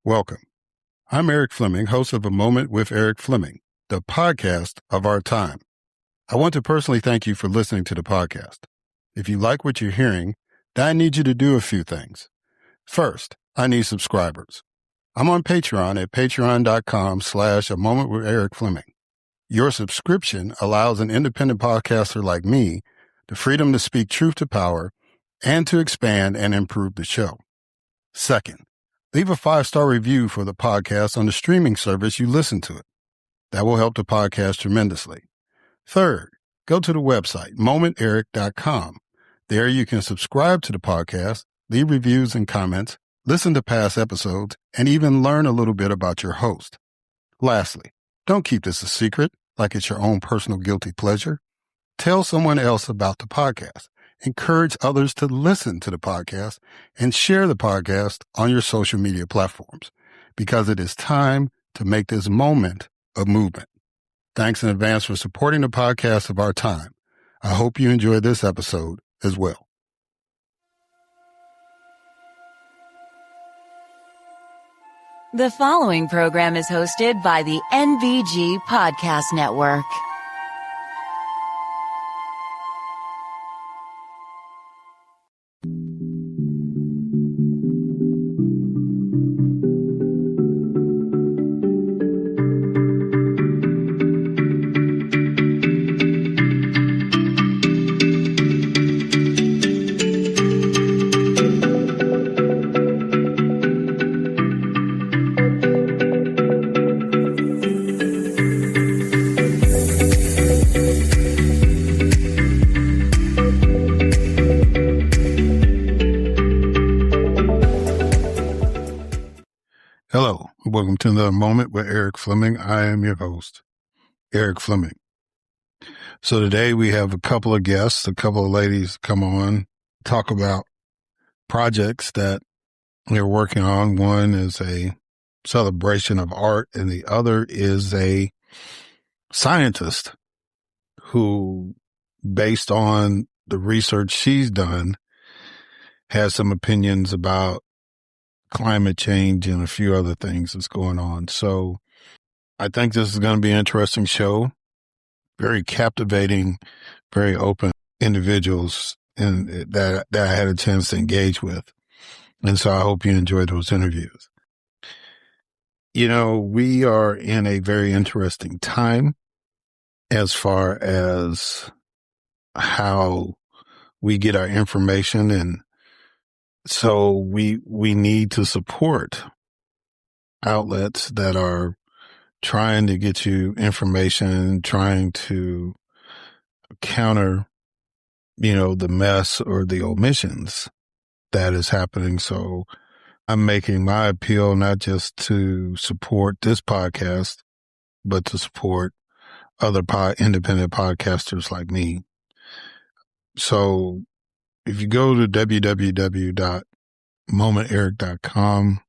Welcome. I'm Erik Fleming, host of A Moment with Erik Fleming, the podcast of our time. I want to personally thank you for listening to the podcast. If you like what you're hearing, then I need you to do a few things. First, I need subscribers. I'm on Patreon at patreon.com/A Moment with Erik Fleming. Your subscription allows an independent podcaster like me the freedom to speak truth to power and to expand and improve the show. Second, leave a 5-star review for the podcast on the streaming service you listen to it. That will help the podcast tremendously. Third, go to the website, momenterik.com. There you can subscribe to the podcast, leave reviews and comments, listen to past episodes, and even learn a little bit about your host. Lastly, don't keep this a secret like it's your own personal guilty pleasure. Tell someone else about the podcast. Encourage others to listen to the podcast and share the podcast on your social media platforms because it is time to make this moment a movement. Thanks in advance for supporting the podcast of our time. I hope you enjoy this episode as well. The following program is hosted by the NVG Podcast Network. Hello, welcome to another Moment with Erik Fleming. I am your host, Erik Fleming. So today we have a couple of guests, a couple of ladies come on, talk about projects that they're working on. One is a celebration of art and the other is a scientist who, based on the research she's done, has some opinions about climate change and a few other things that's going on. So I think this is going to be an interesting show. Very captivating, very open individuals and that I had a chance to engage with. And so I hope you enjoyed those interviews. You know, we are in a very interesting time as far as how we get our information, and so we need to support outlets that are trying to get you information, trying to counter, the mess or the omissions that is happening. So I'm making my appeal not just to support this podcast, but to support other independent podcasters like me. So if you go to www.momenterik.com,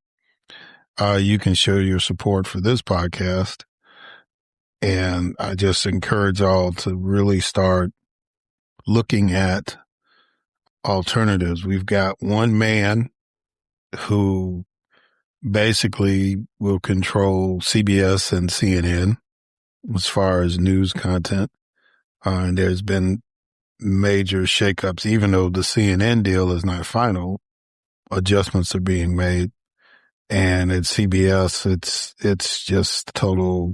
you can show your support for this podcast. And I just encourage all to really start looking at alternatives. We've got one man who basically will control CBS and CNN as far as news content. And there's been major shakeups, even though the CNN deal is not final, adjustments are being made. And at CBS, it's just total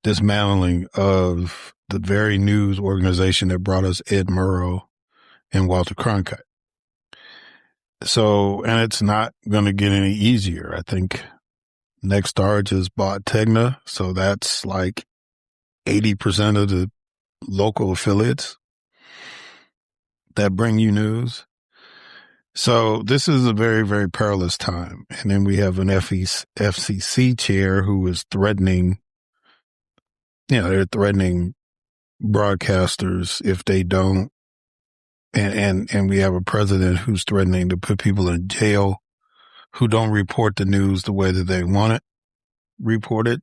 dismantling of the very news organization that brought us Ed Murrow and Walter Cronkite. So, and it's not going to get any easier. I think Nexstar just bought Tegna, so that's like 80% of the local affiliates that bring you news. So this is a very, very perilous time. And then we have an FCC chair who is threatening, they're threatening broadcasters if they don't. And we have a president who's threatening to put people in jail who don't report the news the way that they want it reported.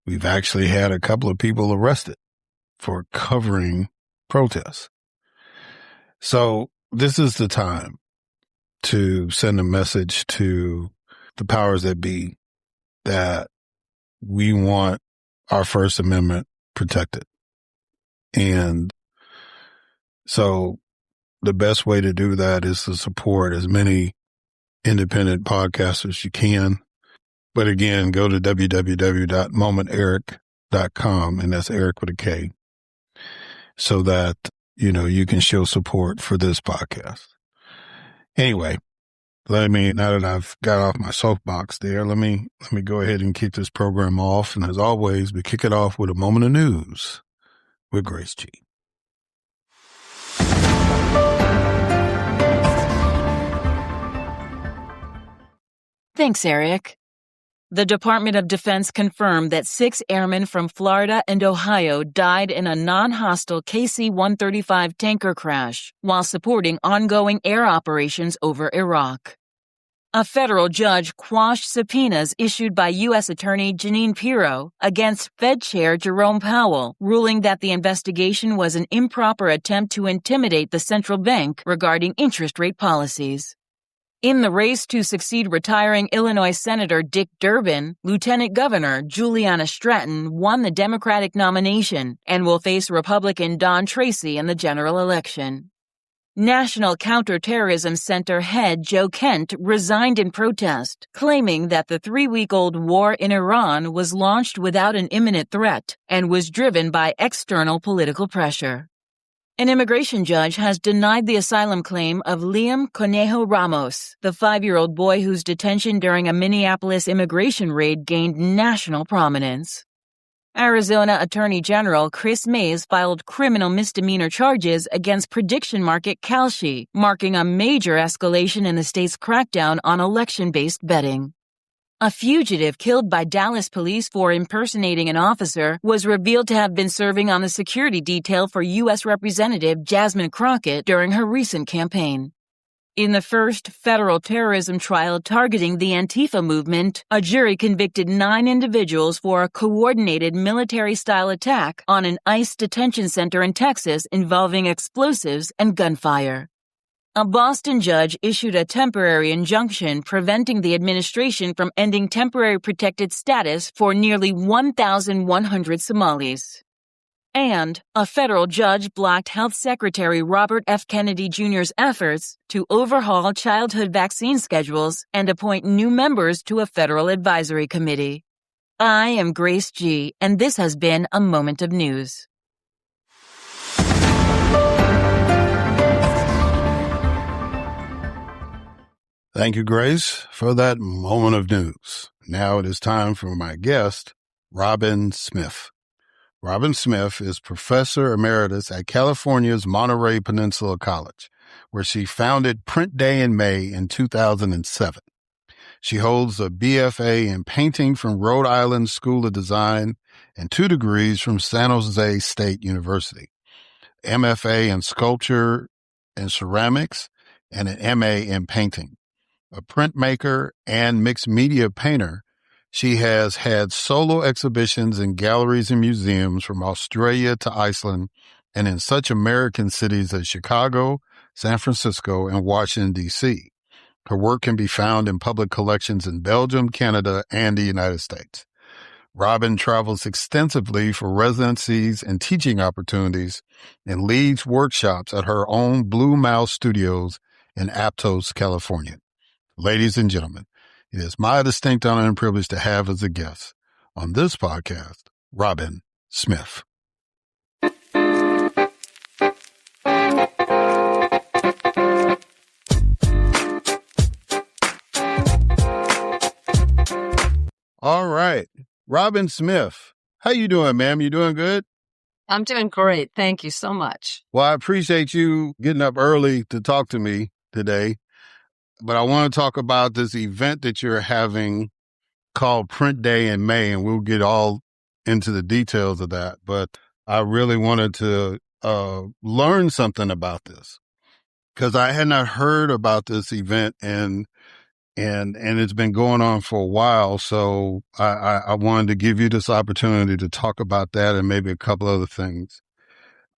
We've actually had a couple of people arrested for covering protests. So this is the time to send a message to the powers that be that we want our First Amendment protected. And so the best way to do that is to support as many independent podcasts as you can. But again, go to www.momenteric.com, and that's Eric with a K, so that, you can show support for this podcast. Anyway, now that I've got off my soapbox there, let me go ahead and kick this program off. And as always, we kick it off with a moment of news with Grace G. Thanks, Eric. The Department of Defense confirmed that 6 airmen from Florida and Ohio died in a non-hostile KC-135 tanker crash while supporting ongoing air operations over Iraq. A federal judge quashed subpoenas issued by U.S. Attorney Jeanine Pirro against Fed Chair Jerome Powell, ruling that the investigation was an improper attempt to intimidate the central bank regarding interest rate policies. In the race to succeed retiring Illinois Senator Dick Durbin, Lieutenant Governor Juliana Stratton won the Democratic nomination and will face Republican Don Tracy in the general election. National Counterterrorism Center head Joe Kent resigned in protest, claiming that the 3-week-old war in Iran was launched without an imminent threat and was driven by external political pressure. An immigration judge has denied the asylum claim of Liam Conejo Ramos, the 5-year-old boy whose detention during a Minneapolis immigration raid gained national prominence. Arizona Attorney General Chris Mays filed criminal misdemeanor charges against prediction market Kalshi, marking a major escalation in the state's crackdown on election-based betting. A fugitive killed by Dallas police for impersonating an officer was revealed to have been serving on the security detail for U.S. Representative Jasmine Crockett during her recent campaign. In the first federal terrorism trial targeting the Antifa movement, a jury convicted 9 individuals for a coordinated military-style attack on an ICE detention center in Texas involving explosives and gunfire. A Boston judge issued a temporary injunction preventing the administration from ending temporary protected status for nearly 1,100 Somalis. And a federal judge blocked Health Secretary Robert F. Kennedy Jr.'s efforts to overhaul childhood vaccine schedules and appoint new members to a federal advisory committee. I am Grace G., and this has been a Moment of News. Thank you, Grace, for that moment of news. Now it is time for my guest, Robynn Smith. Robynn Smith is Professor Emeritus at California's Monterey Peninsula College, where she founded Print Day in May in 2007. She holds a BFA in painting from Rhode Island School of Design and 2 degrees from San Jose State University, MFA in sculpture and ceramics, and an MA in painting. A printmaker and mixed media painter, she has had solo exhibitions in galleries and museums from Australia to Iceland and in such American cities as Chicago, San Francisco, and Washington, D.C. Her work can be found in public collections in Belgium, Canada, and the United States. Robynn travels extensively for residencies and teaching opportunities and leads workshops at her own Blue Mouse Studios in Aptos, California. Ladies and gentlemen, it is my distinct honor and privilege to have as a guest on this podcast, Robynn Smith. All right. Robynn Smith, how you doing, ma'am? You doing good? I'm doing great. Thank you so much. Well, I appreciate you getting up early to talk to me today. But I want to talk about this event that you're having called Print Day in May, and we'll get all into the details of that. But I really wanted to learn something about this because I had not heard about this event, and it's been going on for a while. So I wanted to give you this opportunity to talk about that and maybe a couple other things.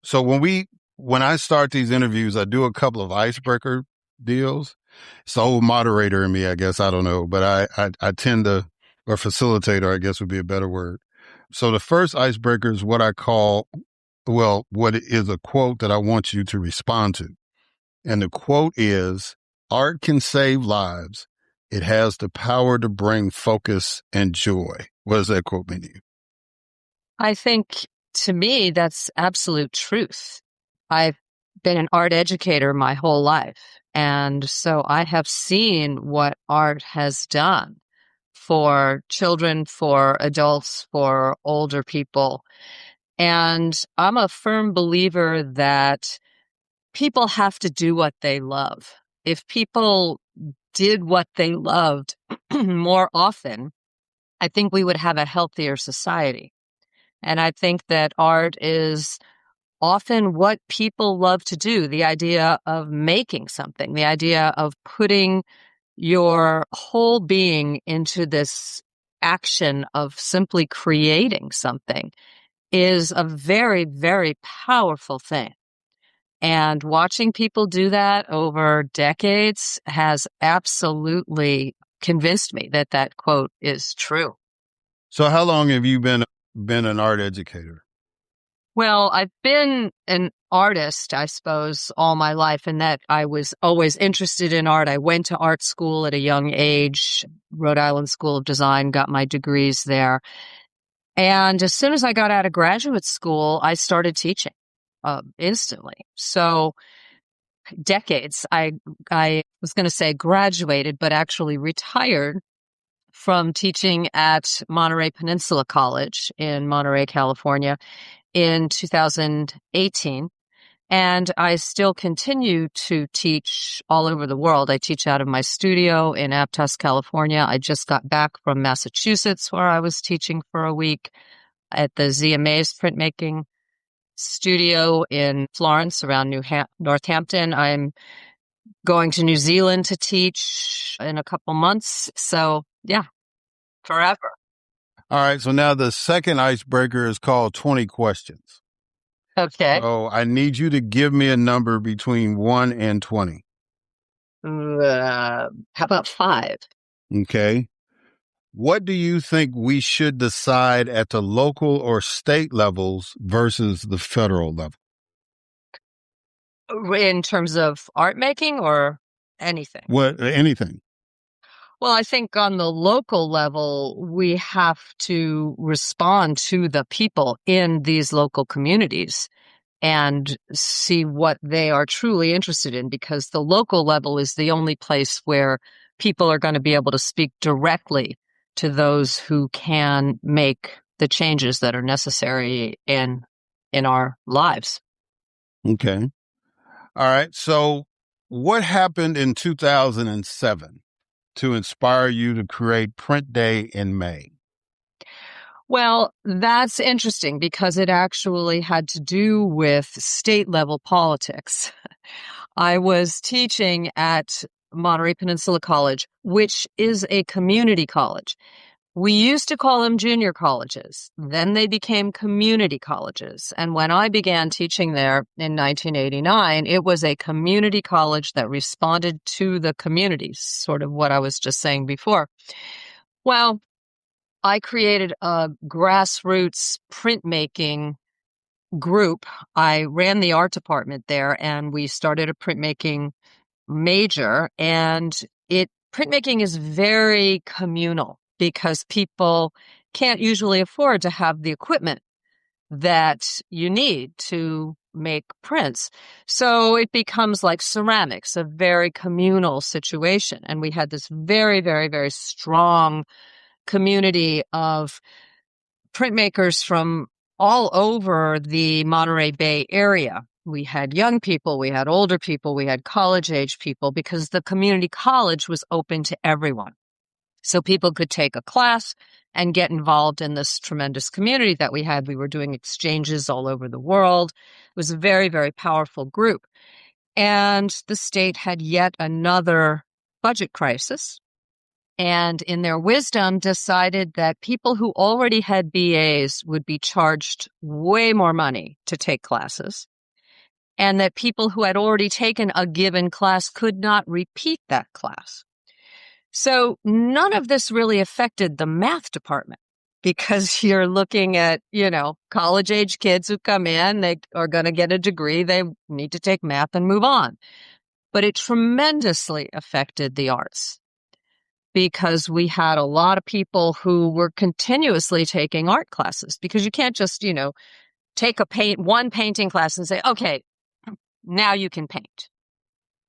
So when I start these interviews, I do a couple of icebreaker deals. It's the old moderator in me, I guess. I don't know, but I tend to, or facilitator, I guess would be a better word. So the first icebreaker is what I call, well, what is a quote that I want you to respond to. And the quote is, art can save lives. It has the power to bring focus and joy. What does that quote mean to you? I think, to me, that's absolute truth. I've been an art educator my whole life, and so I have seen what art has done for children, for adults, for older people. And I'm a firm believer that people have to do what they love. If people did what they loved more often, I think we would have a healthier society. And I think that art is often what people love to do, the idea of making something, the idea of putting your whole being into this action of simply creating something is a very, very powerful thing. And watching people do that over decades has absolutely convinced me that that quote is true. So how long have you been an art educator? Well, I've been an artist, I suppose, all my life, and that I was always interested in art. I went to art school at a young age, Rhode Island School of Design, got my degrees there. And as soon as I got out of graduate school, I started teaching instantly. So decades. I was going to say graduated, but actually retired from teaching at Monterey Peninsula College in Monterey, California in 2018. And I still continue to teach all over the world. I teach out of my studio in Aptos, California. I just got back from Massachusetts, where I was teaching for a week at the ZMA's printmaking studio in Florence around Northampton. I'm going to New Zealand to teach in a couple months. So yeah, forever. All right. So now the second icebreaker is called 20 questions. Okay. So I need you to give me a number between 1 and 20. How about 5? Okay. What do you think we should decide at the local or state levels versus the federal level? In terms of art making or anything? What, anything? Well, I think on the local level, we have to respond to the people in these local communities and see what they are truly interested in, because the local level is the only place where people are going to be able to speak directly to those who can make the changes that are necessary in our lives. Okay. All right. So what happened in 2007 to inspire you to create Print Day in May? Well, that's interesting because it actually had to do with state level politics. I was teaching at Monterey Peninsula College, which is a community college. We used to call them junior colleges. Then they became community colleges. And when I began teaching there in 1989, it was a community college that responded to the community, sort of what I was just saying before. Well, I created a grassroots printmaking group. I ran the art department there, and we started a printmaking major. And printmaking is very communal because people can't usually afford to have the equipment that you need to make prints. So it becomes like ceramics, a very communal situation. And we had this very, very, very strong community of printmakers from all over the Monterey Bay area. We had young people, we had older people, we had college-age people, because the community college was open to everyone. So people could take a class and get involved in this tremendous community that we had. We were doing exchanges all over the world. It was a very, very powerful group. And the state had yet another budget crisis, and in their wisdom decided that people who already had BAs would be charged way more money to take classes. and that people who had already taken a given class could not repeat that class. So none of this really affected the math department, because you're looking at, college-age kids who come in, they are going to get a degree, they need to take math and move on. But it tremendously affected the arts, because we had a lot of people who were continuously taking art classes, because you can't just, take one painting class and say, okay, now you can paint.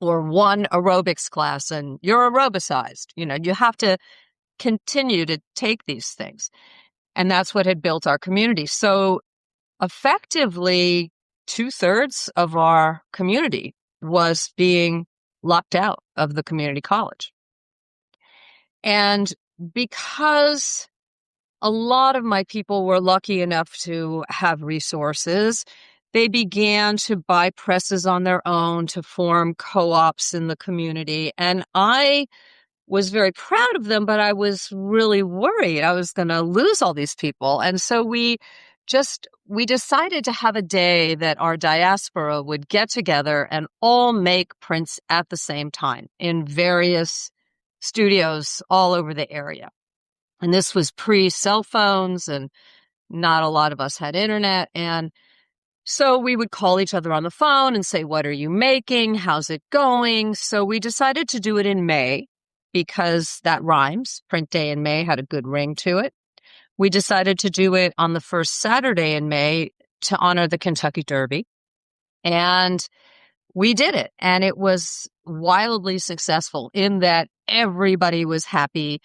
Or one aerobics class and you're aerobicized. You have to continue to take these things. And that's what had built our community. So effectively, 2/3 of our community was being locked out of the community college. And because a lot of my people were lucky enough to have resources, they began to buy presses on their own, to form co-ops in the community. And I was very proud of them, but I was really worried I was going to lose all these people. And so we decided to have a day that our diaspora would get together and all make prints at the same time in various studios all over the area. And this was pre-cell phones, and not a lot of us had internet. And so we would call each other on the phone and say, what are you making? How's it going? So we decided to do it in May, because that rhymes. Print Day in May had a good ring to it. We decided to do it on the first Saturday in May to honor the Kentucky Derby. And we did it. And it was wildly successful in that everybody was happy.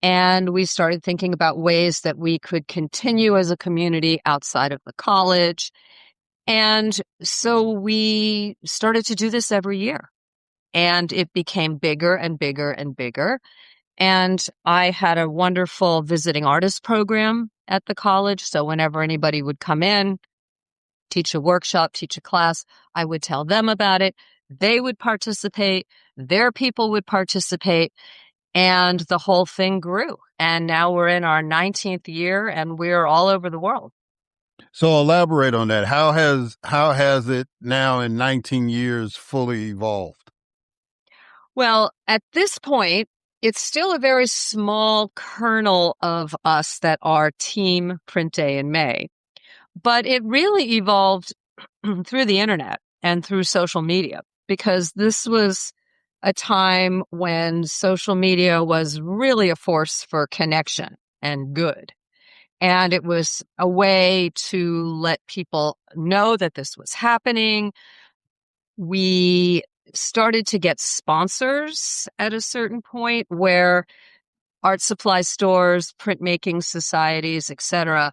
And we started thinking about ways that we could continue as a community outside of the college. And so we started to do this every year. And it became bigger and bigger and bigger. And I had a wonderful visiting artist program at the college. So whenever anybody would come in, teach a workshop, teach a class, I would tell them about it. They would participate. Their people would participate. And the whole thing grew. And now we're in our 19th year and we're all over the world. So elaborate on that. How has it now in 19 years fully evolved? Well, at this point, it's still a very small kernel of us that are Team Print Day in May. But it really evolved through the internet and through social media, because this was a time when social media was really a force for connection and good. And it was a way to let people know that this was happening. We started to get sponsors at a certain point where art supply stores, printmaking societies, etc.,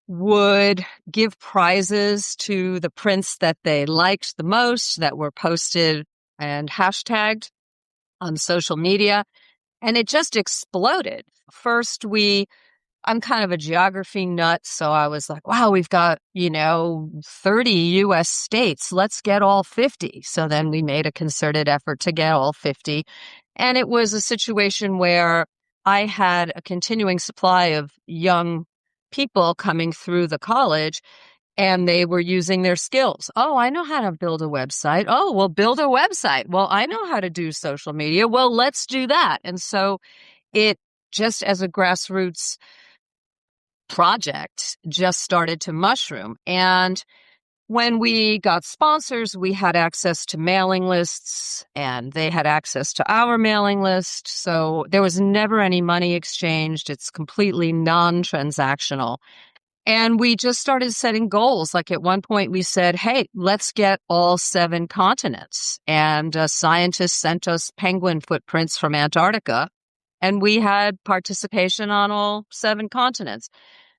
would give prizes to the prints that they liked the most, that were posted and hashtagged on social media. And it just exploded. First, I'm kind of a geography nut, so I was like, wow, we've got, 30 U.S. states. Let's get all 50. So then we made a concerted effort to get all 50. And it was a situation where I had a continuing supply of young people coming through the college, and they were using their skills. Oh, I know how to build a website. Oh, well, build a website. Well, I know how to do social media. Well, let's do that. And so it, just as a grassroots project, just started to mushroom. And when we got sponsors, we had access to mailing lists, and they had access to our mailing list. So there was never any money exchanged. It's completely non-transactional. And we just started setting goals. Like at one point we said, hey, let's get all 7 continents. And scientists sent us penguin footprints from Antarctica, and we had participation on all 7 continents.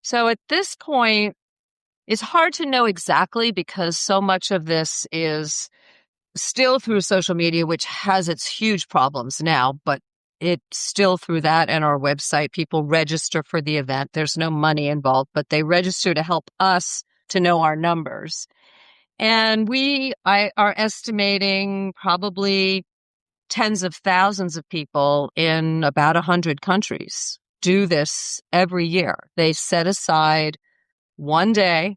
So at this point, it's hard to know exactly, because so much of this is still through social media, which has its huge problems now, but it's still through that and our website. People register for the event. There's no money involved, but they register to help us to know our numbers. And I are estimating probably tens of thousands of people in about 100 countries do this every year. They set aside one day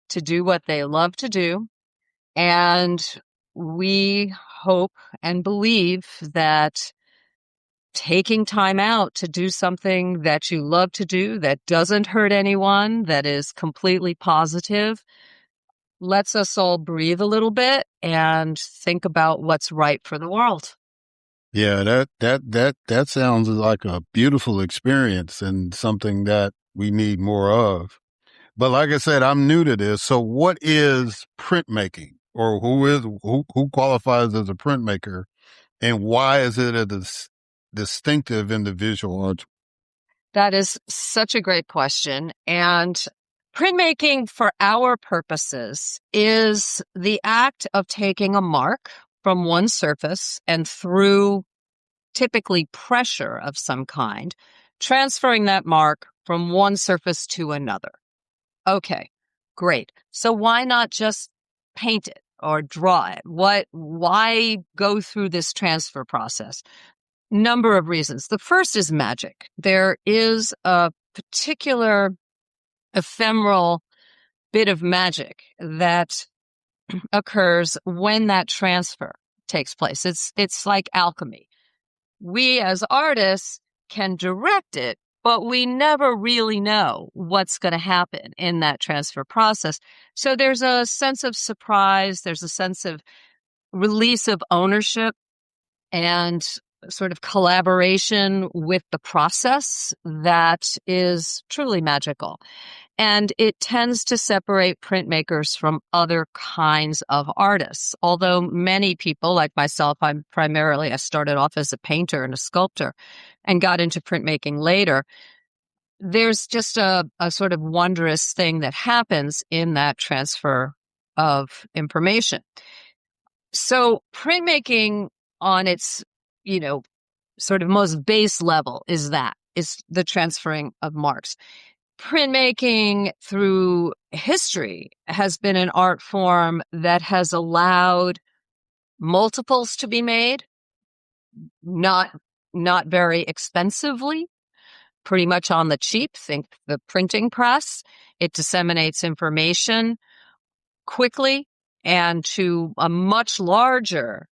to do what they love to do. And we hope and believe that taking time out to do something that you love to do, that doesn't hurt anyone, that is completely positive, lets us all breathe a little bit and think about what's right for the world. Yeah, that sounds like a beautiful experience and something that we need more of. But like I said, I'm new to this. So what is printmaking, or who qualifies as a printmaker, and why is it a distinctive in the visual arts? That is such a great question. And printmaking for our purposes is the act of taking a mark from one surface and through typically pressure of some kind, transferring that mark from one surface to another. Okay, great. So why not just paint it or draw it? Why go through this transfer process? Number of reasons. The first is magic. There is a particular ephemeral bit of magic that occurs when that transfer takes place. It's like alchemy. We as artists can direct it, but we never really know what's going to happen in that transfer process. So there's a sense of surprise. There's a sense of release of ownership and sort of collaboration with the process that is truly magical. And it tends to separate printmakers from other kinds of artists. Although many people, like myself, I started off as a painter and a sculptor and got into printmaking later. There's just a sort of wondrous thing that happens in that transfer of information. So printmaking on its, sort of most base level is the transferring of marks. Printmaking through history has been an art form that has allowed multiples to be made, not very expensively, pretty much on the cheap. Think the printing press. It disseminates information quickly and to a much larger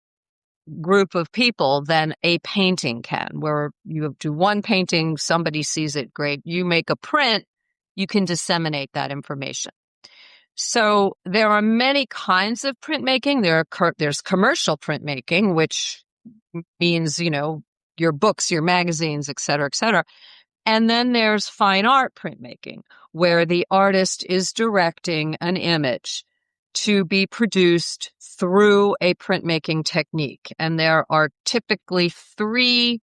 group of people than a painting can, where you do one painting, somebody sees it, great. You make a print, you can disseminate that information. So there are many kinds of printmaking. There's commercial printmaking, which means, your books, your magazines, et cetera, et cetera. And then there's fine art printmaking, where the artist is directing an image to be produced through a printmaking technique. And there are typically three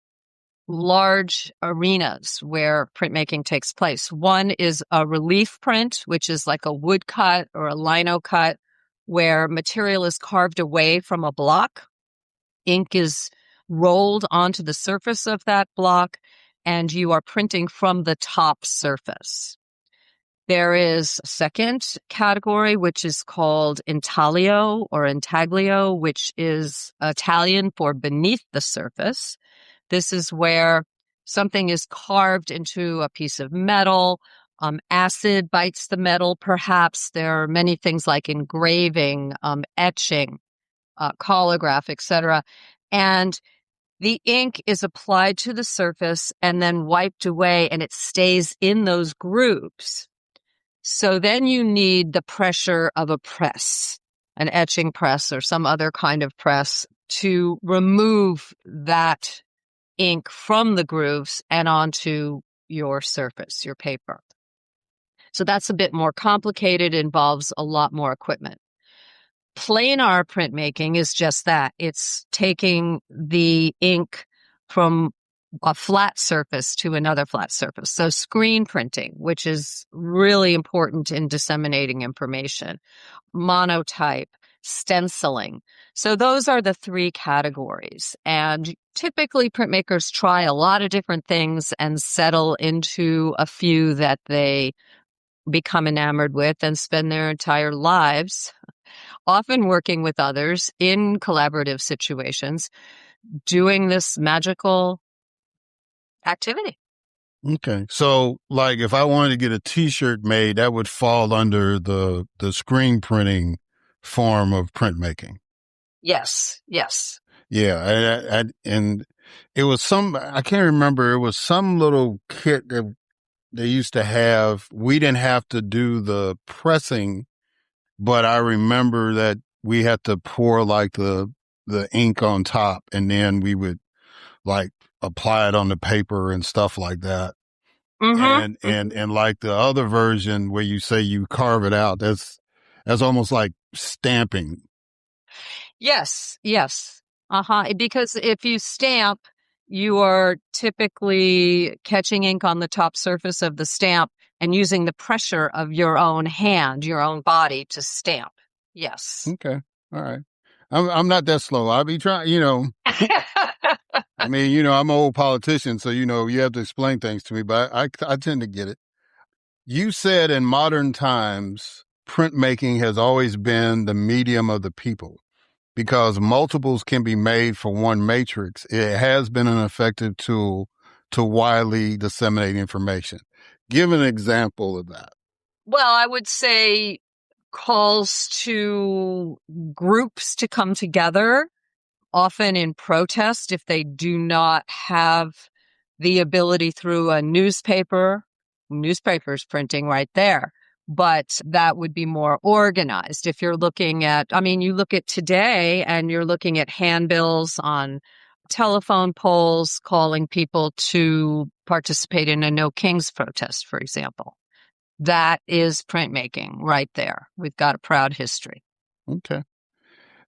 large arenas where printmaking takes place. One is a relief print, which is like a woodcut or a lino cut, where material is carved away from a block. Ink is rolled onto the surface of that block, and you are printing from the top surface. There is a second category, which is called intaglio or intaglio, which is Italian for beneath the surface. This is where something is carved into a piece of metal. Acid bites the metal, perhaps. There are many things like engraving, etching, collagraph, etc. And the ink is applied to the surface and then wiped away, and it stays in those grooves. So then you need the pressure of a press, an etching press or some other kind of press, to remove that ink from the grooves and onto your surface, your paper. So that's a bit more complicated, involves a lot more equipment. Planar printmaking is just that. It's taking the ink from a flat surface to another flat surface. So screen printing, which is really important in disseminating information, monotype, stenciling. So those are the three categories. And typically printmakers try a lot of different things and settle into a few that they become enamored with and spend their entire lives, often working with others in collaborative situations, doing this magical activity. Okay. So like if I wanted to get a t-shirt made, that would fall under the screen printing form of printmaking. Yes, yes. Yeah. And it was I can't remember. It was some little kit that they used to have. We didn't have to do the pressing, but I remember that we had to pour like the ink on top, and then we would like apply it on the paper and stuff like that. Mm-hmm. And like the other version where you say you carve it out, that's almost like stamping. Yes, yes. Uh-huh. Because if you stamp, you are typically catching ink on the top surface of the stamp and using the pressure of your own hand, your own body to stamp. Yes. Okay. All right. I'm not that slow. I'll be trying, I mean, I'm an old politician, so, you have to explain things to me, but I tend to get it. You said in modern times, printmaking has always been the medium of the people because multiples can be made for one matrix. It has been an effective tool to widely disseminate information. Give an example of that. Well, I would say calls to groups to come together, often in protest if they do not have the ability through a newspaper. Newspapers printing right there. But that would be more organized. If you're looking at, you look at today and you're looking at handbills on telephone poles calling people to participate in a No Kings protest, for example. That is printmaking right there. We've got a proud history. Okay.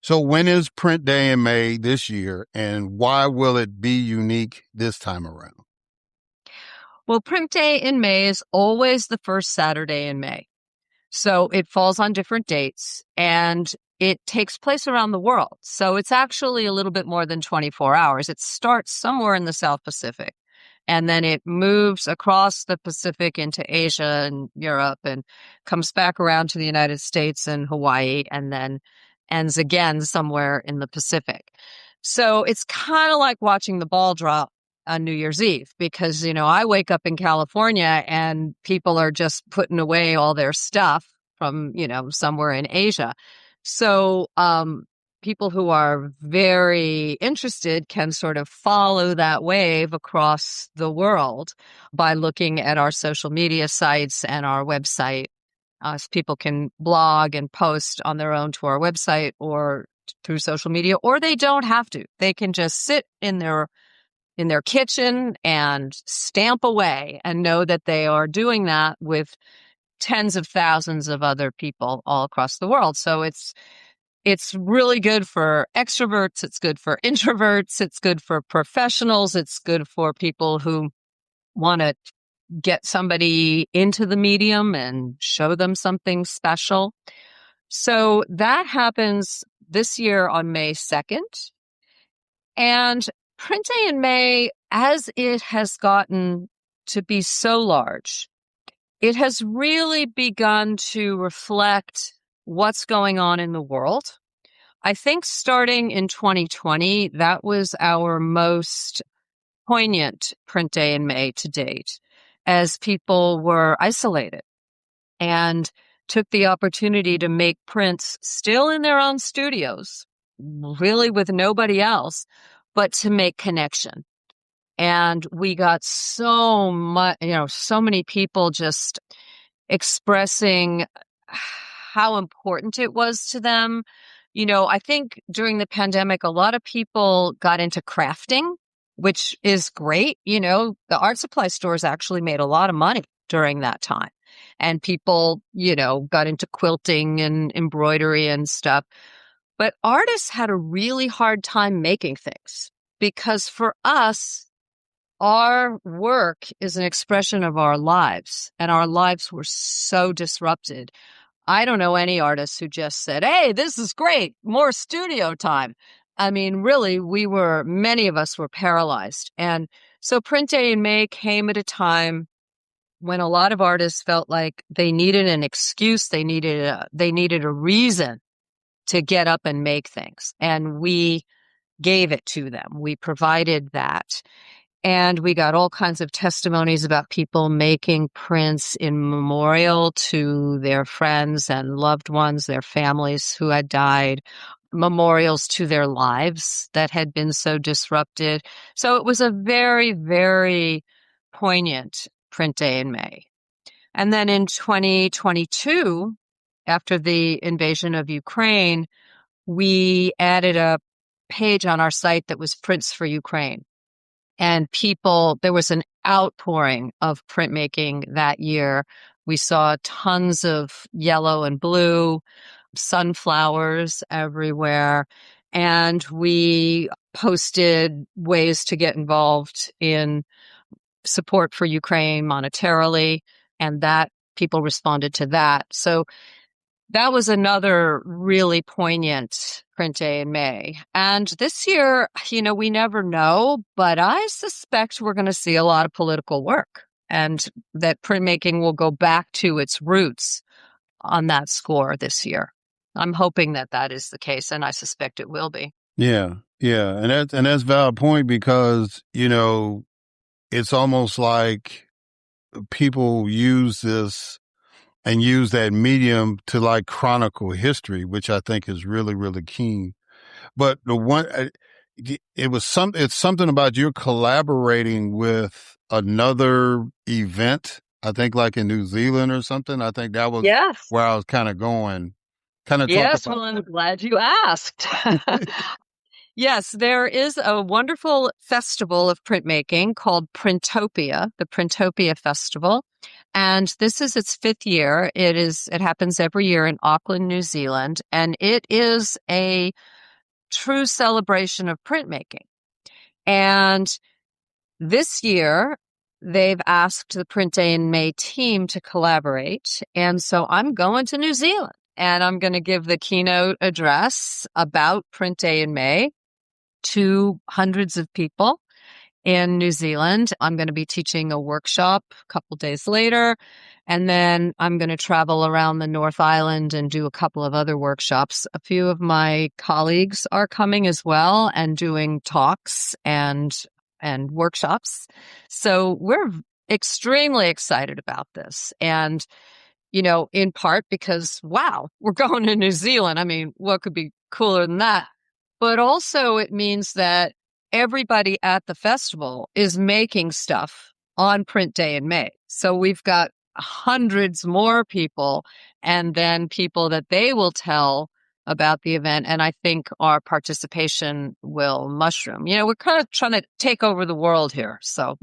So when is Print Day in May this year, and why will it be unique this time around? Well, Print Day in May is always the first Saturday in May. So it falls on different dates and it takes place around the world. So it's actually a little bit more than 24 hours. It starts somewhere in the South Pacific and then it moves across the Pacific into Asia and Europe and comes back around to the United States and Hawaii and then ends again somewhere in the Pacific. So it's kind of like watching the ball drop on New Year's Eve because, I wake up in California and people are just putting away all their stuff from, somewhere in Asia. So, people who are very interested can sort of follow that wave across the world by looking at our social media sites and our website. So people can blog and post on their own to our website or through social media, or they don't have to. They can just sit in their kitchen and stamp away and know that they are doing that with tens of thousands of other people all across the world. So it's really good for extroverts. It's good for introverts. It's good for professionals. It's good for people who want to get somebody into the medium and show them something special. So that happens this year on May 2nd. And Print Day in May, as it has gotten to be so large, it has really begun to reflect what's going on in the world. I think starting in 2020, that was our most poignant Print Day in May to date, as people were isolated and took the opportunity to make prints still in their own studios, really with nobody else, but to make connection. And we got so much, so many people just expressing how important it was to them. I think during the pandemic, a lot of people got into crafting, which is great. The art supply stores actually made a lot of money during that time. And people, got into quilting and embroidery and stuff. But artists had a really hard time making things because for us, our work is an expression of our lives, and our lives were so disrupted. I don't know any artist who just said, hey, this is great, more studio time. Really, many of us were paralyzed. And so Print Day in May came at a time when a lot of artists felt like they needed an excuse, they needed a reason to get up and make things. And we gave it to them. We provided that. And we got all kinds of testimonies about people making prints in memorial to their friends and loved ones, their families who had died, memorials to their lives that had been so disrupted. So it was a very, very poignant print day in May. And then in 2022, after the invasion of Ukraine, we added a page on our site that was Prints for Ukraine. And there was an outpouring of printmaking that year. We saw tons of yellow and blue, sunflowers everywhere. And we posted ways to get involved in support for Ukraine monetarily, and that people responded to that. So that was another really poignant print day in May. And this year, we never know, but I suspect we're going to see a lot of political work and that printmaking will go back to its roots on that score this year. I'm hoping that that is the case, and I suspect it will be. Yeah. Yeah. And that's a valid point because, it's almost like people use this and use that medium to like chronicle history, which I think is really, really keen. But it's something about you're collaborating with another event. I think like in New Zealand or something. I think that was where I was kind of going. Yes, well, I'm glad you asked. Yes, there is a wonderful festival of printmaking called Printopia, the Printopia Festival. And this is its 5th year. It happens every year in Auckland, New Zealand, and it is a true celebration of printmaking. And this year, they've asked the Print Day in May team to collaborate. And so I'm going to New Zealand and I'm going to give the keynote address about Print Day in May to hundreds of people in New Zealand. I'm going to be teaching a workshop a couple days later, and then I'm going to travel around the North Island and do a couple of other workshops. A few of my colleagues are coming as well and doing talks and workshops. So we're extremely excited about this. And, in part because, wow, we're going to New Zealand. I mean, what could be cooler than that? But also it means that everybody at the festival is making stuff on Print Day in May. So we've got hundreds more people and then people that they will tell about the event. And I think our participation will mushroom. We're kind of trying to take over the world here. So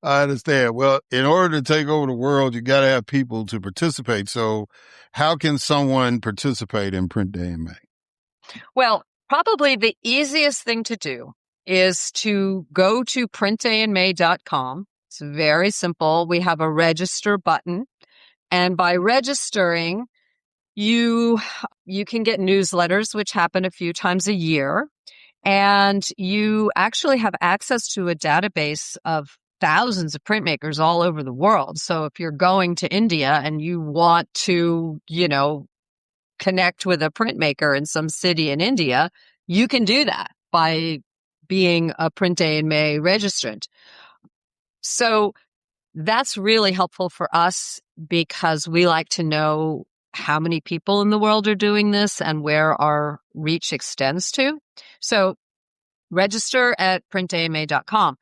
I understand. Well, in order to take over the world, you got to have people to participate. So how can someone participate in Print Day in May? Well, probably the easiest thing to do is to go to printdayinmay.com. It's very simple. We have a register button. And by registering, you can get newsletters, which happen a few times a year. And you actually have access to a database of thousands of printmakers all over the world. So if you're going to India and you want to, connect with a printmaker in some city in India, you can do that by being a Print Day in May registrant. So that's really helpful for us because we like to know how many people in the world are doing this and where our reach extends to. So register at printdayinmay.com.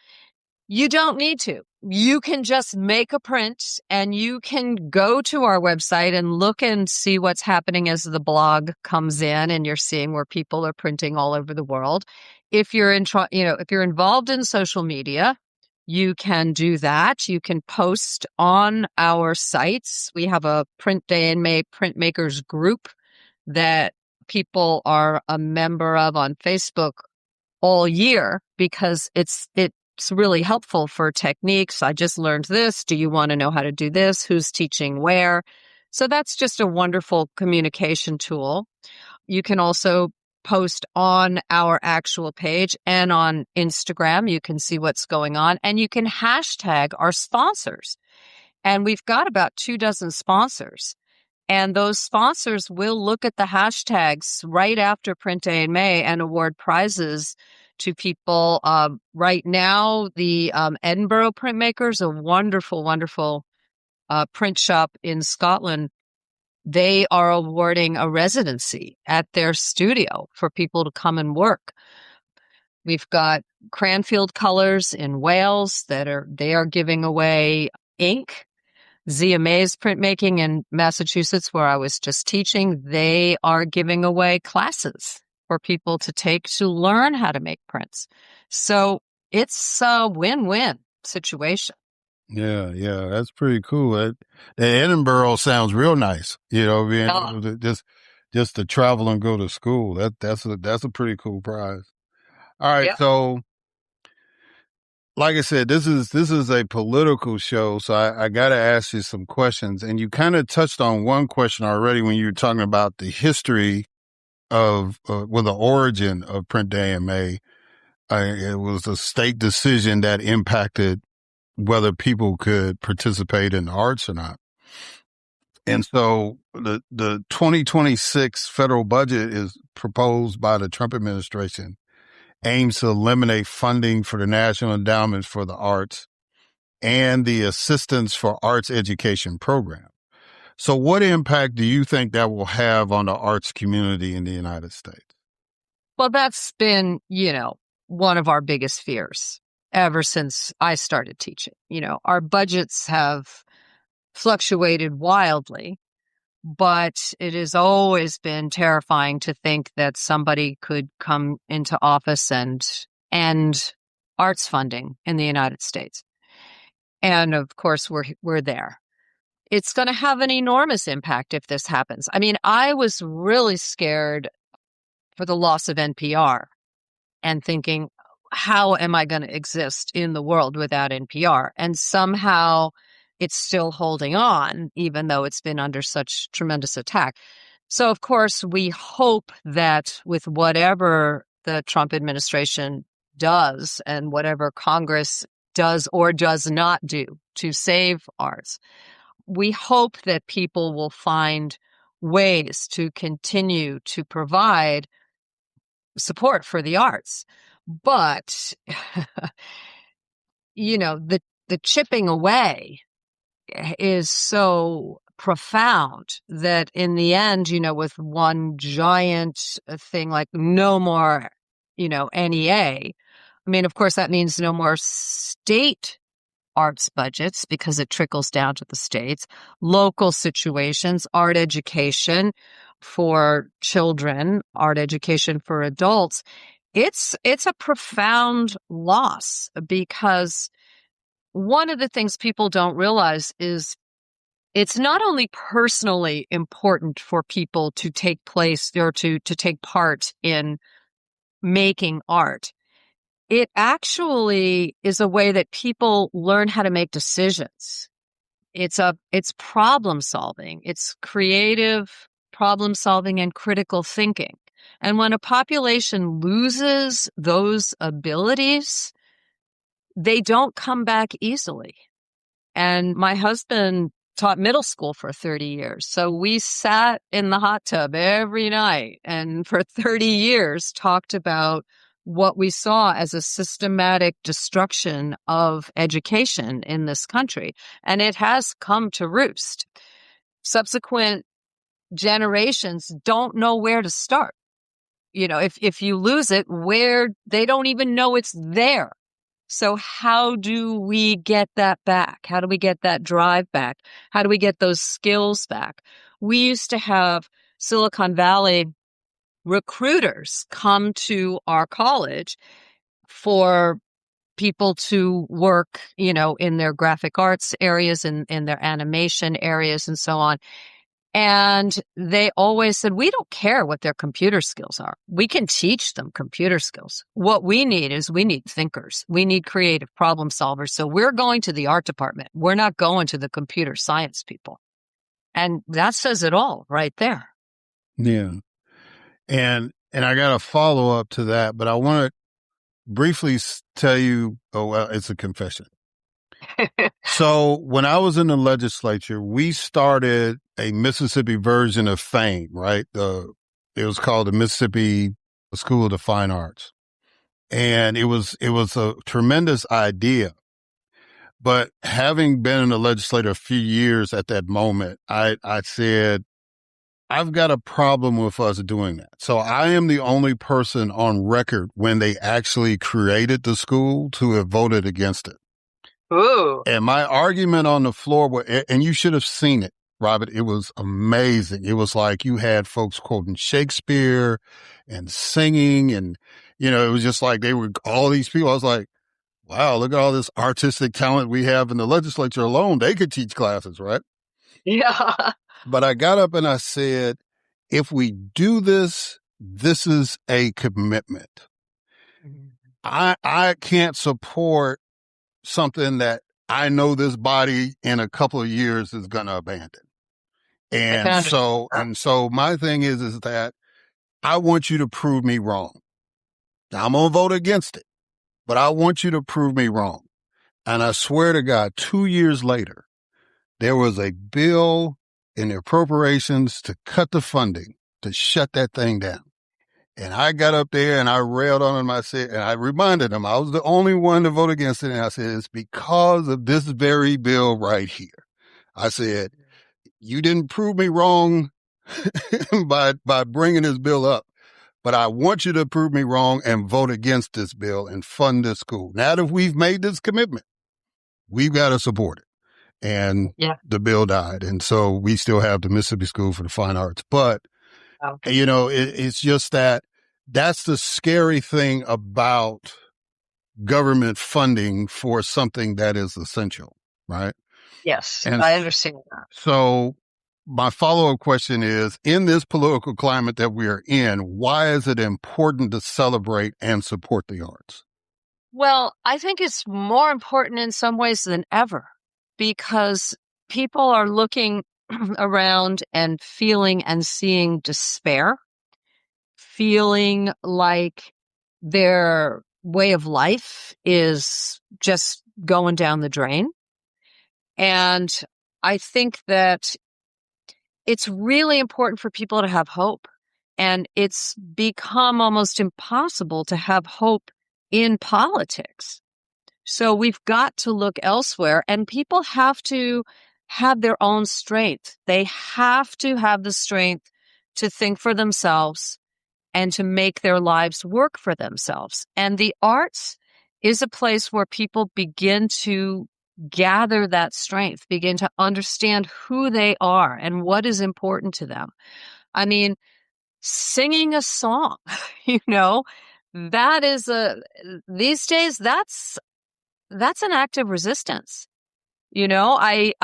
You don't need to. You can just make a print and you can go to our website and look and see what's happening as the blog comes in and you're seeing where people are printing all over the world. If you're if you're involved in social media, you can do that. You can post on our sites. We have a Print Day in May printmakers group that people are a member of on Facebook all year because it's really helpful for techniques. I just learned this. Do you want to know how to do this? Who's teaching where? So that's just a wonderful communication tool. You can also post on our actual page and on Instagram. You can see what's going on and you can hashtag our sponsors. And we've got about 24 sponsors. And those sponsors will look at the hashtags right after Print Day in May and award prizes to people. Right now, the Edinburgh printmakers, a wonderful, wonderful print shop in Scotland, they are awarding a residency at their studio for people to come and work. We've got Cranfield Colors in Wales they are giving away ink. Zia May's printmaking in Massachusetts, where I was just teaching, they are giving away classes for people to take to learn how to make prints. So it's a win-win situation. Yeah, that's pretty cool. The Edinburgh sounds real nice. Being able to just to travel and go to school. That's a pretty cool prize. All right, so like I said, this is a political show, so I got to ask you some questions. And you kind of touched on one question already when you were talking about the history of, the origin of print AMA. It was a state decision that impacted whether people could participate in the arts or not. And so the 2026 federal budget is proposed by the Trump administration, aims to eliminate funding for the National Endowment for the Arts and the Assistance for Arts Education program. So what impact do you think that will have on the arts community in the United States? Well, that's been, one of our biggest fears ever since I started teaching. Our budgets have fluctuated wildly, but it has always been terrifying to think that somebody could come into office and end arts funding in the United States. And of course, we're there. It's going to have an enormous impact if this happens. I mean, I was really scared for the loss of NPR and thinking, how am I going to exist in the world without NPR? And somehow it's still holding on, even though it's been under such tremendous attack. So, of course, we hope that with whatever the Trump administration does and whatever Congress does or does not do to save arts, we hope that people will find ways to continue to provide support for the arts. But, the chipping away is so profound that in the end, with one giant thing like no more, NEA, I mean, of course, that means no more state arts budgets because it trickles down to the states, local situations, art education for children, art education for adults. It's a profound loss because one of the things people don't realize is it's not only personally important for people to take place or to take part in making art. It actually is a way that people learn how to make decisions. It's problem solving. It's creative problem solving and critical thinking. And when a population loses those abilities, they don't come back easily. And my husband taught middle school for 30 years. So we sat in the hot tub every night and for 30 years talked about what we saw as a systematic destruction of education in this country. And it has come to roost. Subsequent generations don't know where to start. If you lose it, they don't even know it's there. So how do we get that back? How do we get that drive back? How do we get those skills back? We used to have Silicon Valley recruiters come to our college for people to work, in their graphic arts areas and in their animation areas and so on. And they always said, we don't care what their computer skills are. We can teach them computer skills. What we need thinkers. We need creative problem solvers. So we're going to the art department. We're not going to the computer science people. And that says it all right there. Yeah. And I got a follow up to that, but I want to briefly tell you, it's a confession. So when I was in the legislature, we started a Mississippi version of FAME, right? It was called the Mississippi School of the Fine Arts. And it was a tremendous idea. But having been in the legislature a few years at that moment, I said, I've got a problem with us doing that. So I am the only person on record when they actually created the school to have voted against it. Ooh. And my argument on the floor, and you should have seen it, Robert, it was amazing. It was like you had folks quoting Shakespeare and singing, and, it was just like they were all these people. I was like, wow, look at all this artistic talent we have in the legislature alone. They could teach classes, right? Yeah. But I got up and I said, if we do this, this is a commitment. I can't support something that I know this body in a couple of years is going to abandon. And so my thing is that I want you to prove me wrong. Now, I'm going to vote against it, but I want you to prove me wrong. And I swear to God, 2 years later, there was a bill in the appropriations to cut the funding, to shut that thing down. And I got up there and I railed on him. I said, and I reminded him I was the only one to vote against it. And I said, it's because of this very bill right here. I said, you didn't prove me wrong by bringing this bill up, but I want you to prove me wrong and vote against this bill and fund this school. Now that we've made this commitment, we've got to support it. And the bill died. And so we still have the Mississippi School for the Fine Arts. But, it's just that's the scary thing about government funding for something that is essential, right? Yes, and I understand that. So my follow-up question is, in this political climate that we are in, why is it important to celebrate and support the arts? Well, I think it's more important in some ways than ever, because people are looking around and feeling and seeing despair, feeling like their way of life is just going down the drain. And I think that it's really important for people to have hope. And it's become almost impossible to have hope in politics. So we've got to look elsewhere, and people have to have their own strength. They have to have the strength to think for themselves and to make their lives work for themselves. And the arts is a place where people begin to gather that strength, begin to understand who they are and what is important to them. I mean, singing a song, that is these days, that's an act of resistance. I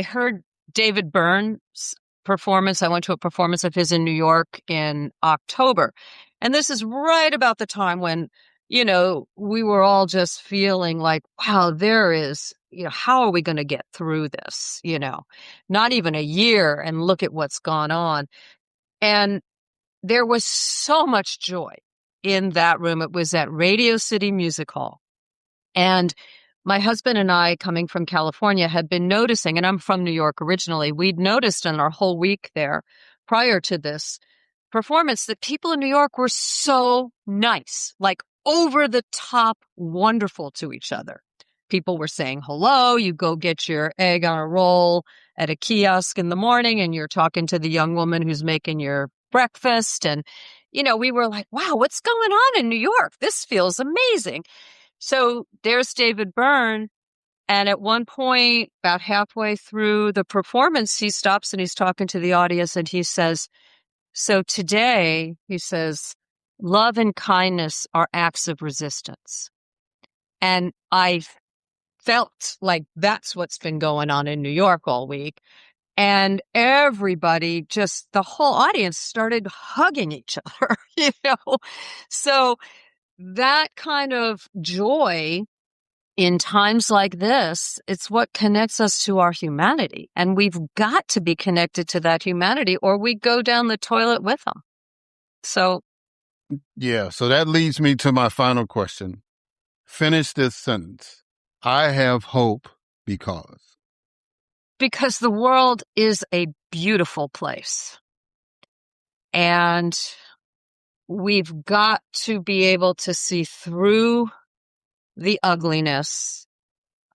heard David Byrne's performance. I went to a performance of his in New York in October. And this is right about the time when, we were all just feeling like, wow, there is, how are we going to get through this? Not even a year, and look at what's gone on. And there was so much joy in that room. It was at Radio City Music Hall. And my husband and I, coming from California, had been noticing, and I'm from New York originally, we'd noticed in our whole week there prior to this performance that people in New York were so nice, like over the top wonderful to each other. People were saying hello. You go get your egg on a roll at a kiosk in the morning, and you're talking to the young woman who's making your breakfast. And, we were like, wow, what's going on in New York? This feels amazing. So there's David Byrne. And at one point, about halfway through the performance, he stops and he's talking to the audience, and he says, so today, he says, love and kindness are acts of resistance. And I felt like that's what's been going on in New York all week. And everybody, just the whole audience, started hugging each other, So that kind of joy in times like this, it's what connects us to our humanity. And we've got to be connected to that humanity, or we go down the toilet with them. So. Yeah. So that leads me to my final question. Finish this sentence. I have hope because the world is a beautiful place. And we've got to be able to see through the ugliness.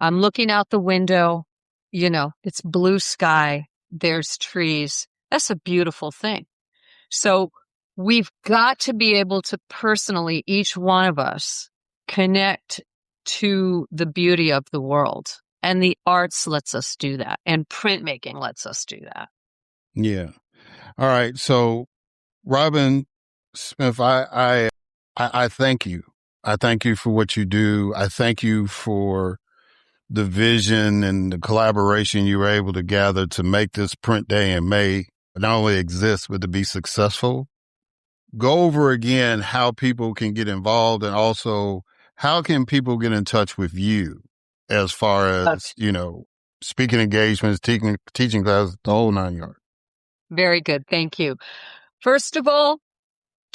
I'm looking out the window, it's blue sky, there's trees. That's a beautiful thing. So we've got to be able to personally, each one of us, connect to the beauty of the world. And the arts lets us do that. And printmaking lets us do that. Yeah. All right. So, Robynn Smith, I thank you. I thank you for what you do. I thank you for the vision and the collaboration you were able to gather to make this print day in May not only exist, but to be successful. Go over again how people can get involved, and also how can people get in touch with you as far as, speaking engagements, teaching classes, the whole 9 yards. Very good. Thank you. First of all,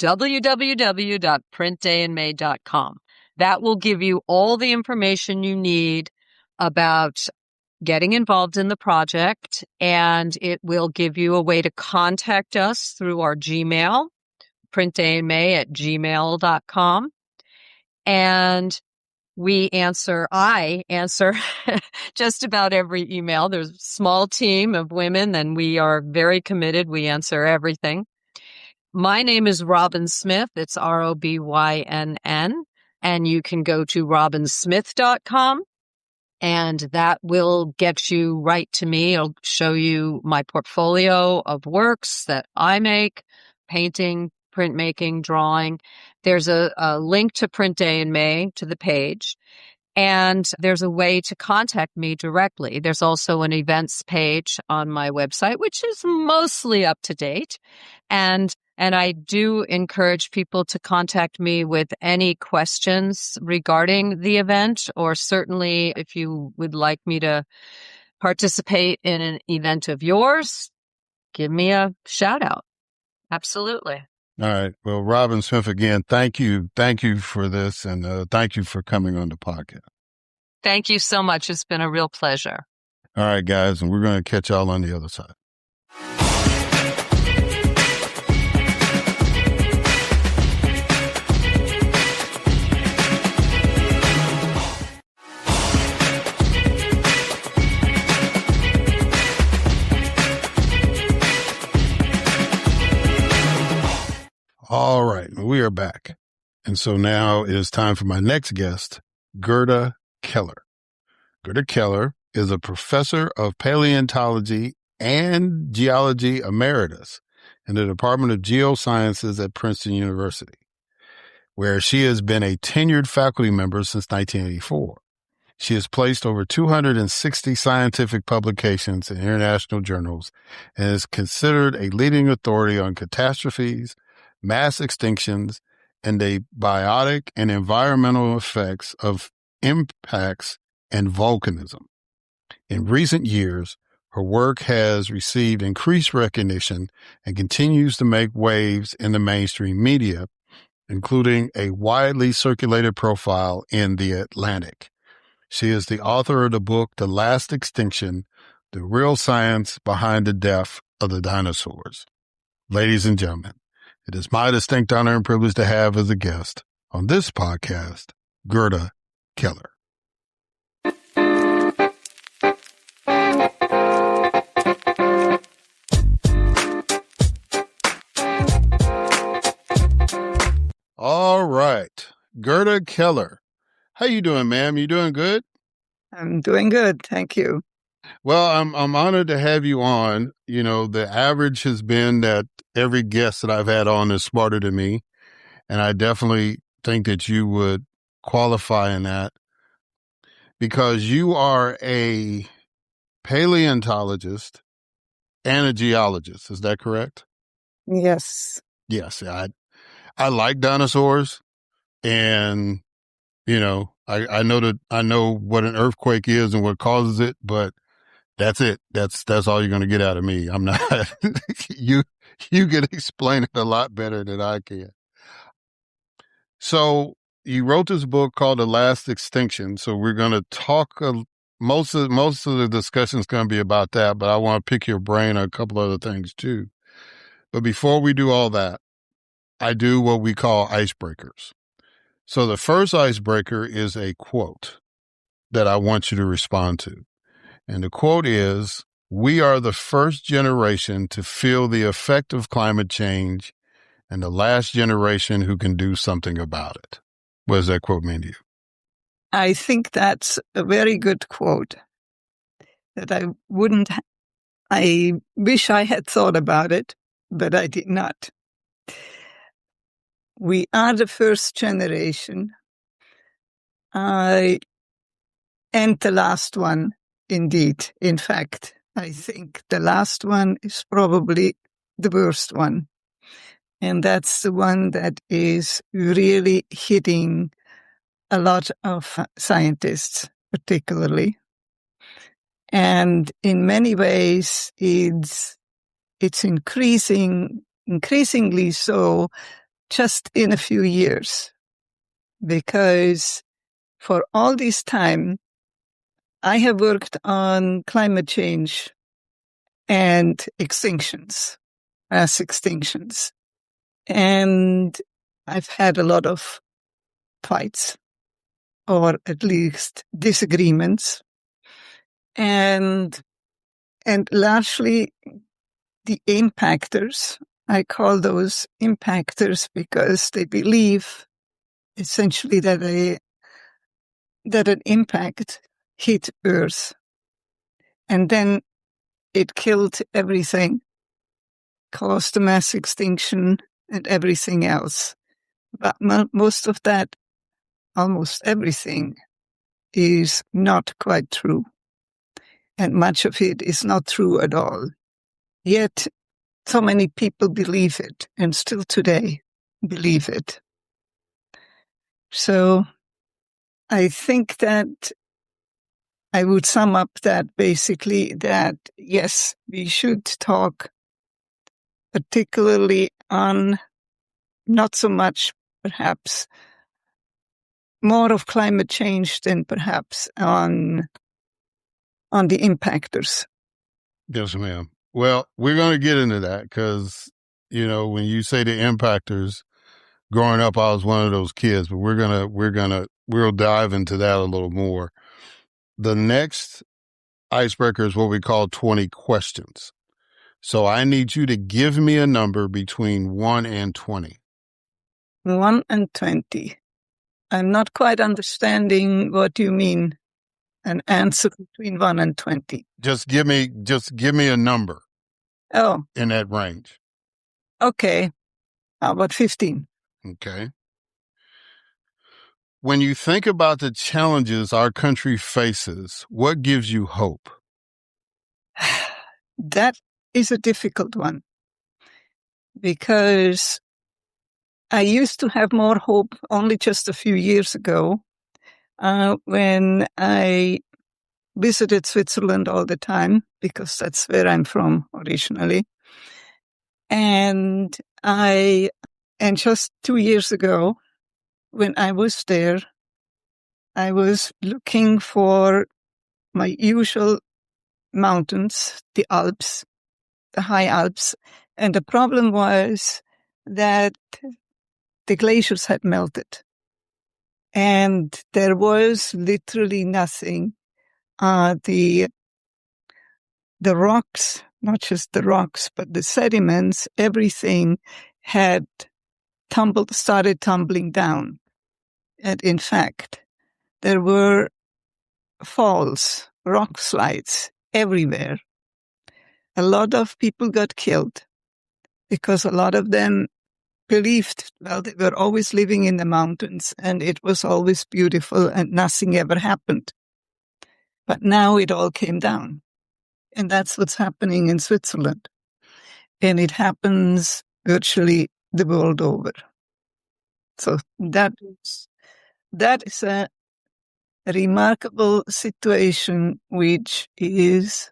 www.printdayinmay.com. That will give you all the information you need about getting involved in the project, and it will give you a way to contact us through our Gmail, printdayinmay@gmail.com. And I answer just about every email. There's a small team of women, and we are very committed. We answer everything. My name is Robynn Smith. It's ROBYNN. And you can go to robynnsmith.com, and that will get you right to me. It'll show you my portfolio of works that I make, painting, printmaking, drawing. There's a link to Print Day in May to the page. And there's a way to contact me directly. There's also an events page on my website, which is mostly up to date. And I do encourage people to contact me with any questions regarding the event, or certainly if you would like me to participate in an event of yours, give me a shout out. Absolutely. All right. Well, Robynn Smith, again, thank you. Thank you for this, and thank you for coming on the podcast. Thank you so much. It's been a real pleasure. All right, guys, and we're going to catch y'all on the other side. All right, we are back. And so now it is time for my next guest, Gerta Keller. Gerta Keller is a professor of paleontology and geology emeritus in the Department of Geosciences at Princeton University, where she has been a tenured faculty member since 1984. She has placed over 260 scientific publications in international journals and is considered a leading authority on catastrophes, mass extinctions, and the biotic and environmental effects of impacts and volcanism. In recent years, her work has received increased recognition and continues to make waves in the mainstream media, including a widely circulated profile in The Atlantic. She is the author of the book, The Last Extinction, The Real Science Behind the Death of the Dinosaurs. Ladies and gentlemen, it is my distinct honor and privilege to have as a guest on this podcast, Gerta Keller. All right, Gerta Keller. How you doing, ma'am? You doing good? I'm doing good. Thank you. Well, I'm honored to have you on. The average has been that every guest that I've had on is smarter than me. And I definitely think that you would qualify in that because you are a paleontologist and a geologist. Is that correct? Yes. Yes. I like dinosaurs, and, I know what an earthquake is and what causes it, but that's it. That's all you're going to get out of me. I'm not, you can explain it a lot better than I can. So you wrote this book called The Last Extinction. So we're going to talk, most of the discussion is going to be about that, but I want to pick your brain on a couple other things too. But before we do all that, I do what we call icebreakers. So the first icebreaker is a quote that I want you to respond to. And the quote is, "We are the first generation to feel the effect of climate change and the last generation who can do something about it." What does that quote mean to you? I think that's a very good quote that I wish I had thought about it, but I did not. We are the first generation, and the last one, indeed. In fact, I think the last one is probably the worst one. And that's the one that is really hitting a lot of scientists, particularly. And in many ways, it's increasingly so just in a few years. Because for all this time, I have worked on climate change and extinctions, mass extinctions. And I've had a lot of fights, or at least disagreements. And largely the impactors, I call those impactors because they believe essentially that an impact hit Earth and then it killed everything, caused a mass extinction and everything else. But most of that, almost everything, is not quite true. And much of it is not true at all. Yet, so many people believe it, and still today believe it. So, I think that I would sum up that basically that, yes, we should talk particularly on not so much, perhaps, more of climate change than perhaps on the impactors. Yes, ma'am. Well, we're going to get into that because, when you say the impactors, growing up, I was one of those kids, but we'll dive into that a little more. The next icebreaker is what we call 20 questions. So I need you to give me a number between 1 and 20. 1 and 20. I'm not quite understanding what you mean. An answer between 1 and 20. Just give me a number. Oh. In that range. Okay. How about 15? Okay. When you think about the challenges our country faces, what gives you hope? That is a difficult one because I used to have more hope only just a few years ago when I visited Switzerland all the time because that's where I'm from originally. And just 2 years ago, when I was there, I was looking for my usual mountains, the Alps, the high Alps. And the problem was that the glaciers had melted. And there was literally nothing. The rocks, not just the rocks, but the sediments, everything had started tumbling down. And in fact, there were falls, rock slides everywhere. A lot of people got killed because a lot of them believed, well, they were always living in the mountains and it was always beautiful and nothing ever happened. But now it all came down. And that's what's happening in Switzerland. And it happens virtually the world over. So that is a remarkable situation, which is,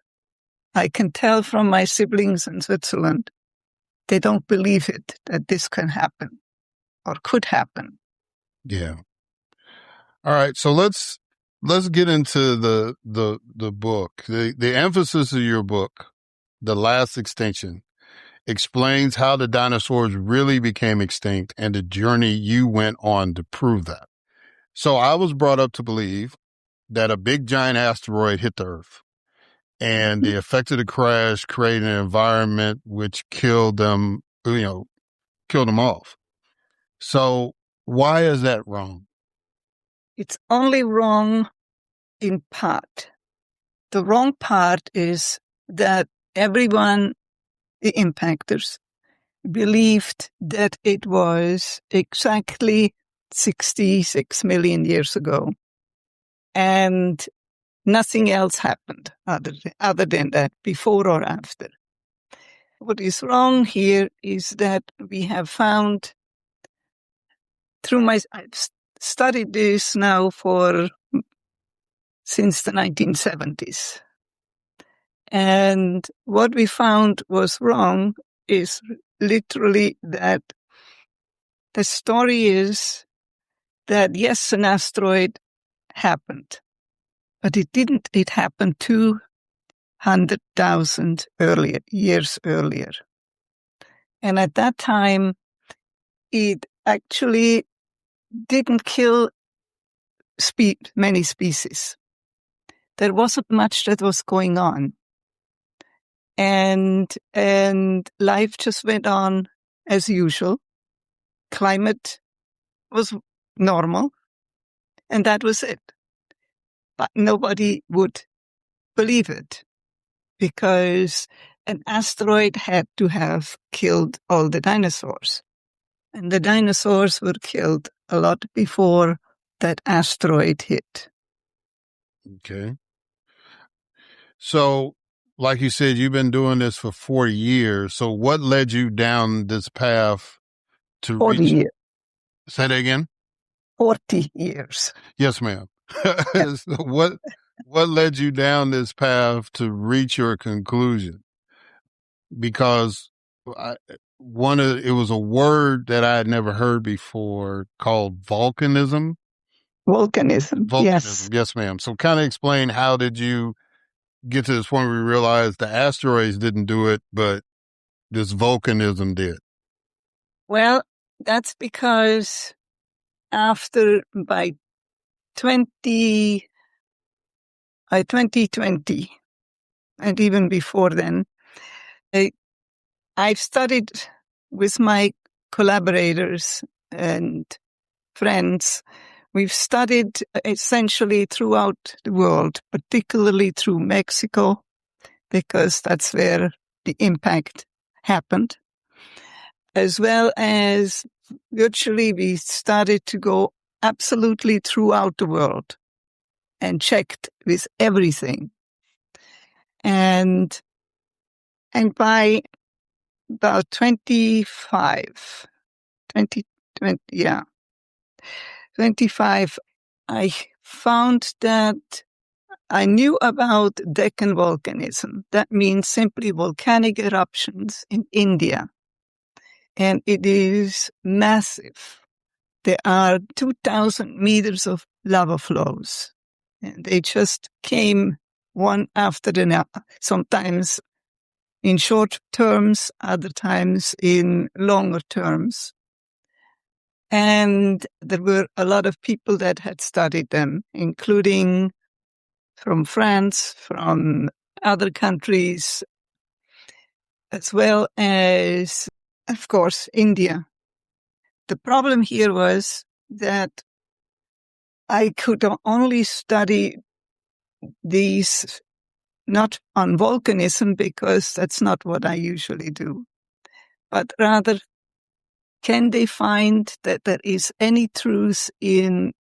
I can tell from my siblings in Switzerland, they don't believe it, that this can happen or could happen. Yeah. All right. So let's get into the book. The emphasis of your book, The Last Extinction, explains how the dinosaurs really became extinct and the journey you went on to prove that. So I was brought up to believe that a big giant asteroid hit the Earth, and the effect of the crash created an environment which killed them, killed them off. So why is that wrong? It's only wrong in part. The wrong part is that everyone, the impactors, believed that it was exactly 66 million years ago. And nothing else happened other than that, before or after. What is wrong here is that we have found I've studied this now since the 1970s. And what we found was wrong is literally that the story is that, yes, an asteroid happened, but it didn't. It happened 200,000 years earlier. And at that time, it actually didn't kill many species. There wasn't much that was going on. And life just went on as usual. Climate was normal, and that was it. But nobody would believe it, because an asteroid had to have killed all the dinosaurs. And the dinosaurs were killed a lot before that asteroid hit. Okay. So, like you said, you've been doing this for 40 years. So what led you down this path to 40 years. Say that again? 40 years. Yes, ma'am. So what led you down this path to reach your conclusion? Because it was a word that I had never heard before called volcanism. Volcanism, yes. Yes, ma'am. So kind of explain, how did you get to this point where you realized the asteroids didn't do it, but this volcanism did? Well, that's because by 2020, and even before then, I've studied with my collaborators and friends. We've studied essentially throughout the world, particularly through Mexico, because that's where the impact happened. As well as virtually we started to go absolutely throughout the world and checked with everything. And by about 25, I found that I knew about Deccan volcanism. That means simply volcanic eruptions in India. And it is massive. There are 2,000 meters of lava flows. And they just came one after the other, sometimes in short terms, other times in longer terms. And there were a lot of people that had studied them, including from France, from other countries, as well as, of course, India. The problem here was that I could only study these not on volcanism, because that's not what I usually do, but rather, can they find that there is any truth in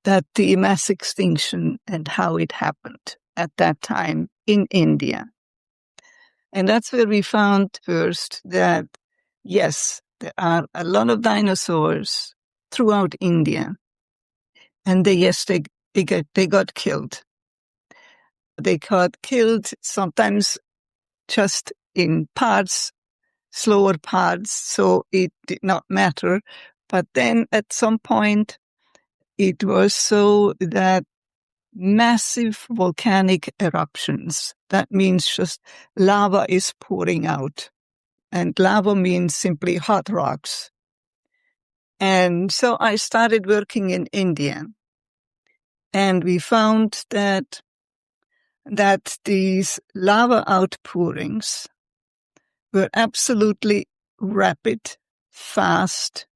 that the mass extinction and how it happened at that time in India? And that's where we found first that, yes, there are a lot of dinosaurs throughout India. And they got killed. They got killed sometimes just in parts, slower parts, so it did not matter. But then at some point, it was so that massive volcanic eruptions, that means just lava is pouring out. and lava means simply hot rocks. And so I started working in India, and we found that these lava outpourings were absolutely rapid, fast,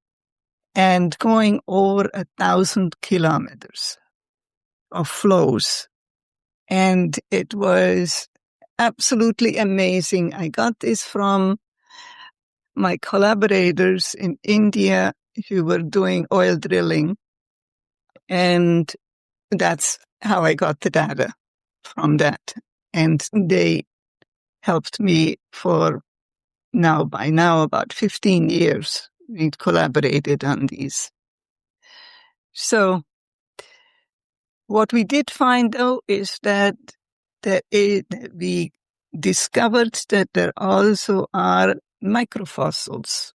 and going over 1,000 kilometers of flows. And it was absolutely amazing. I got this from my collaborators in India who were doing oil drilling. And that's how I got the data from that. And they helped me for by now about 15 years. We collaborated on these. So what we did find, though, is that we discovered that there also are microfossils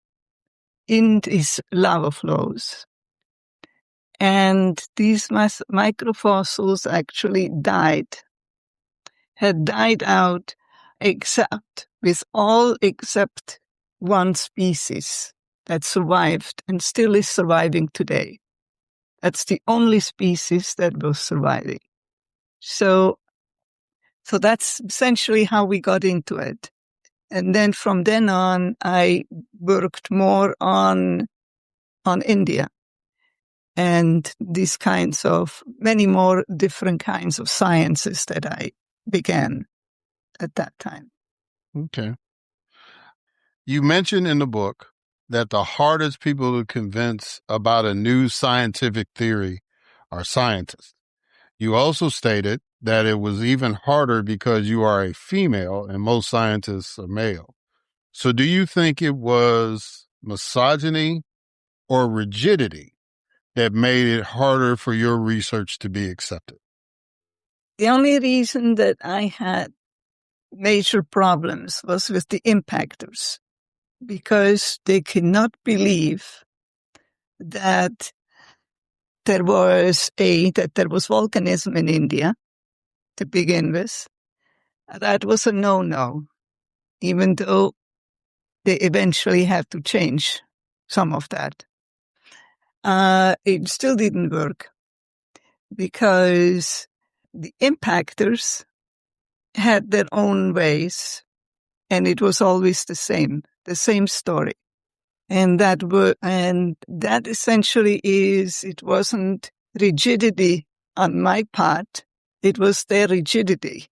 in these lava flows. And these microfossils actually had died out except one species that survived and still is surviving today. That's the only species that was surviving. So that's essentially how we got into it. And then from then on, I worked more on India and these kinds of many more different kinds of sciences that I began at that time. Okay. You mentioned in the book that the hardest people to convince about a new scientific theory are scientists. You also stated that it was even harder because you are a female and most scientists are male. So do you think it was misogyny or rigidity that made it harder for your research to be accepted? The only reason that I had major problems was with the impactors, because they could not believe that there was volcanism in India to begin with. That was a no-no, even though they eventually had to change some of that. It still didn't work because the impactors had their own ways, and it was always the same story. And that essentially it wasn't rigidity on my part. It was their rigidity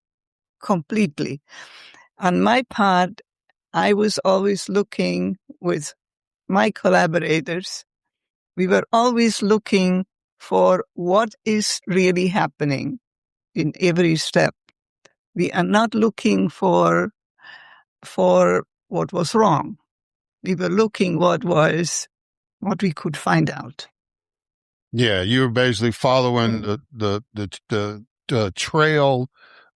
completely. On my part, I was always looking with my collaborators. We were always looking for what is really happening in every step. We are not looking for what was wrong. We were looking what we could find out. Yeah, you were basically following the trail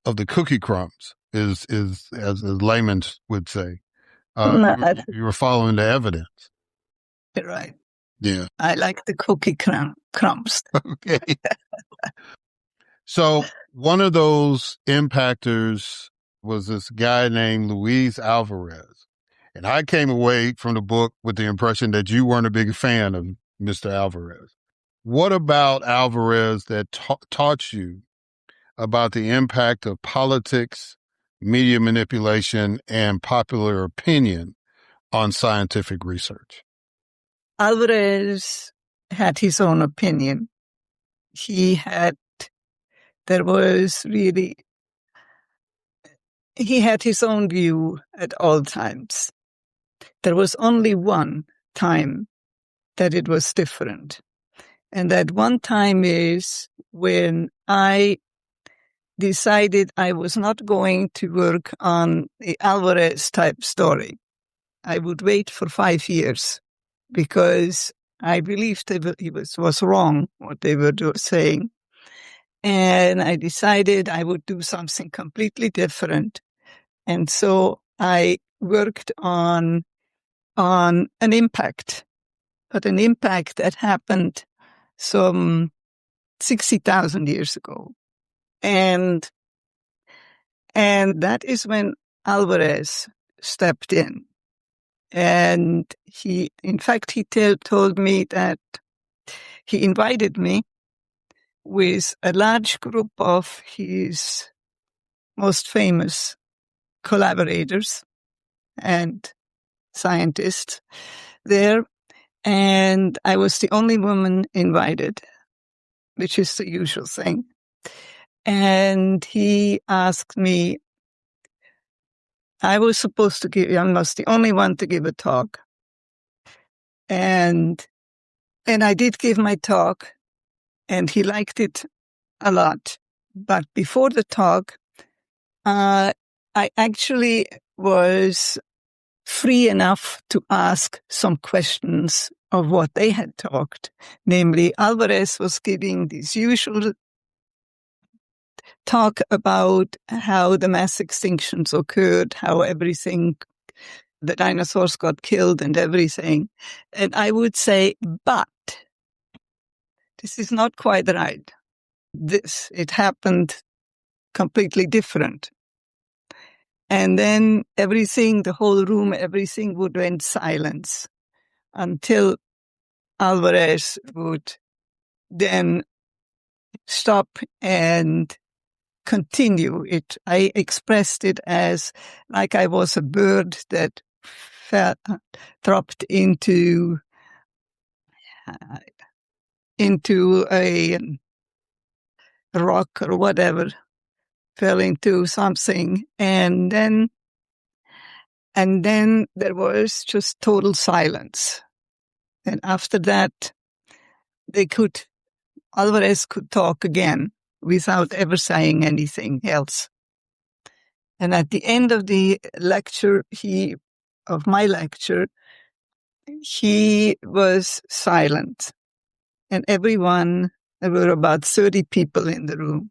of the cookie crumbs, is as laymen would say. You were following the evidence. Right. Yeah. I like the cookie crumbs. Okay. So one of those impactors was this guy named Luis Alvarez. And I came away from the book with the impression that you weren't a big fan of Mr. Alvarez. What about Alvarez that taught you about the impact of politics, media manipulation, and popular opinion on scientific research? Alvarez had his own opinion. He had his own view at all times. There was only one time that it was different. And that one time is when I decided I was not going to work on the Alvarez type story. I would wait for 5 years because I believed he was wrong what they were saying. And I decided I would do something completely different. And so I worked on an impact, but an impact that happened some 60,000 years ago. And that is when Alvarez stepped in. And he told me that he invited me with a large group of his most famous collaborators and scientists there. And I was the only woman invited, which is the usual thing. And he asked me, I was the only one to give a talk. And I did give my talk, and he liked it a lot. But before the talk, I actually was free enough to ask some questions of what they had talked. Namely, Alvarez was giving this usual talk about how the mass extinctions occurred, how the dinosaurs got killed and everything. And I would say, but this is not quite right. It happened completely different. And then the whole room, everything would go in silence until Alvarez would then stop and continue it. I expressed it as like I was a bird that dropped into a rock or whatever, fell into something, and then there was just total silence. And after that, Alvarez could talk again without ever saying anything else. And at the end of the lecture, of my lecture, he was silent. And everyone, there were about 30 people in the room.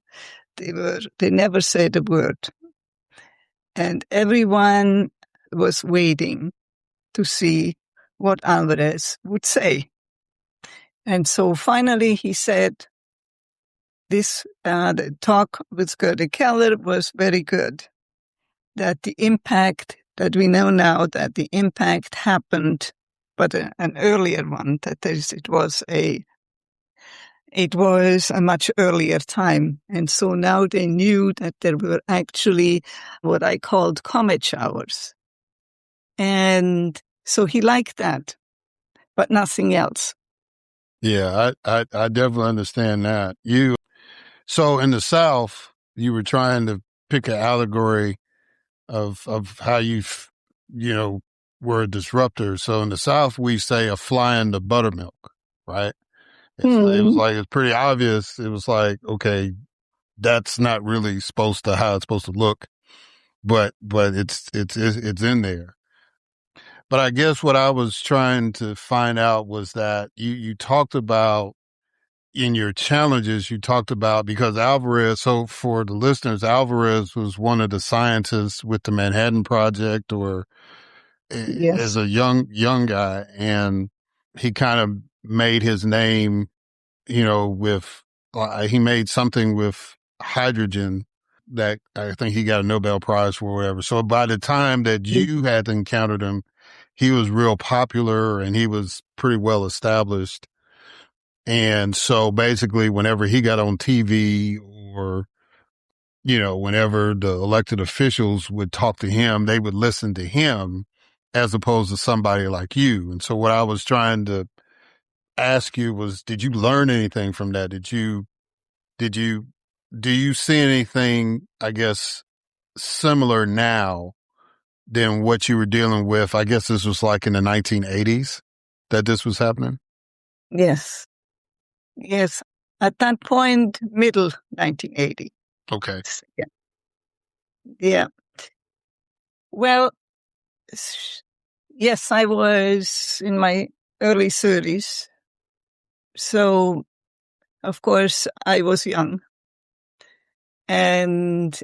They never said a word. And everyone was waiting to see what Alvarez would say. And so finally he said, the talk with Gerta Keller was very good. That the impact that we know now, that the impact happened, but an earlier one, it was a much earlier time. And so now they knew that there were actually what I called comet showers. And so he liked that, but nothing else. Yeah, I definitely understand that. So in the South, you were trying to pick an allegory of how were a disruptor. So in the South, we say a fly in the buttermilk, right? It's pretty obvious. It was like, okay, that's not really how it's supposed to look, but it's in there. But I guess what I was trying to find out was that you talked about in your challenges, because Alvarez, so for the listeners, Alvarez was one of the scientists with the Manhattan Project Yes. as a young guy. And he kind of made his name, he made something with hydrogen that I think he got a Nobel Prize for or whatever. So by the time that you had encountered him, he was real popular and he was pretty well established. And so basically whenever he got on TV or, whenever the elected officials would talk to him, they would listen to him as opposed to somebody like you. And so what I was trying to ask you was, did you learn anything from that? Do you see anything, I guess, similar now than what you were dealing with? I guess this was like in the 1980s that this was happening. Yes. At that point, middle 1980. Okay. Yeah. Well, yes, I was in my early 30s. So, of course, I was young. But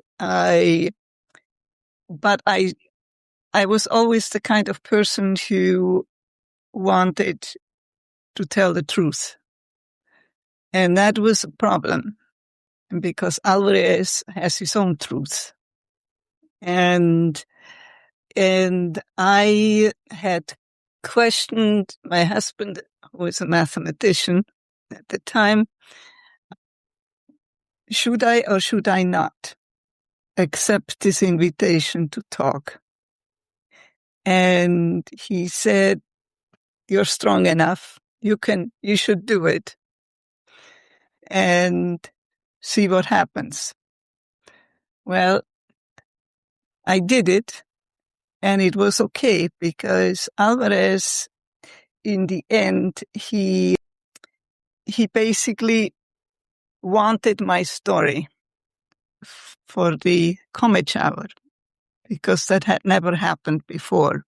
I was always the kind of person who wanted to tell the truth. And that was a problem because Alvarez has his own truth. And And I had questioned my husband, who was a mathematician at the time, should I or should I not accept this invitation to talk? And he said, you're strong enough. You should do it and see what happens. Well, I did it, and it was okay because Alvarez, in the end, he basically wanted my story for the comet shower because that had never happened before.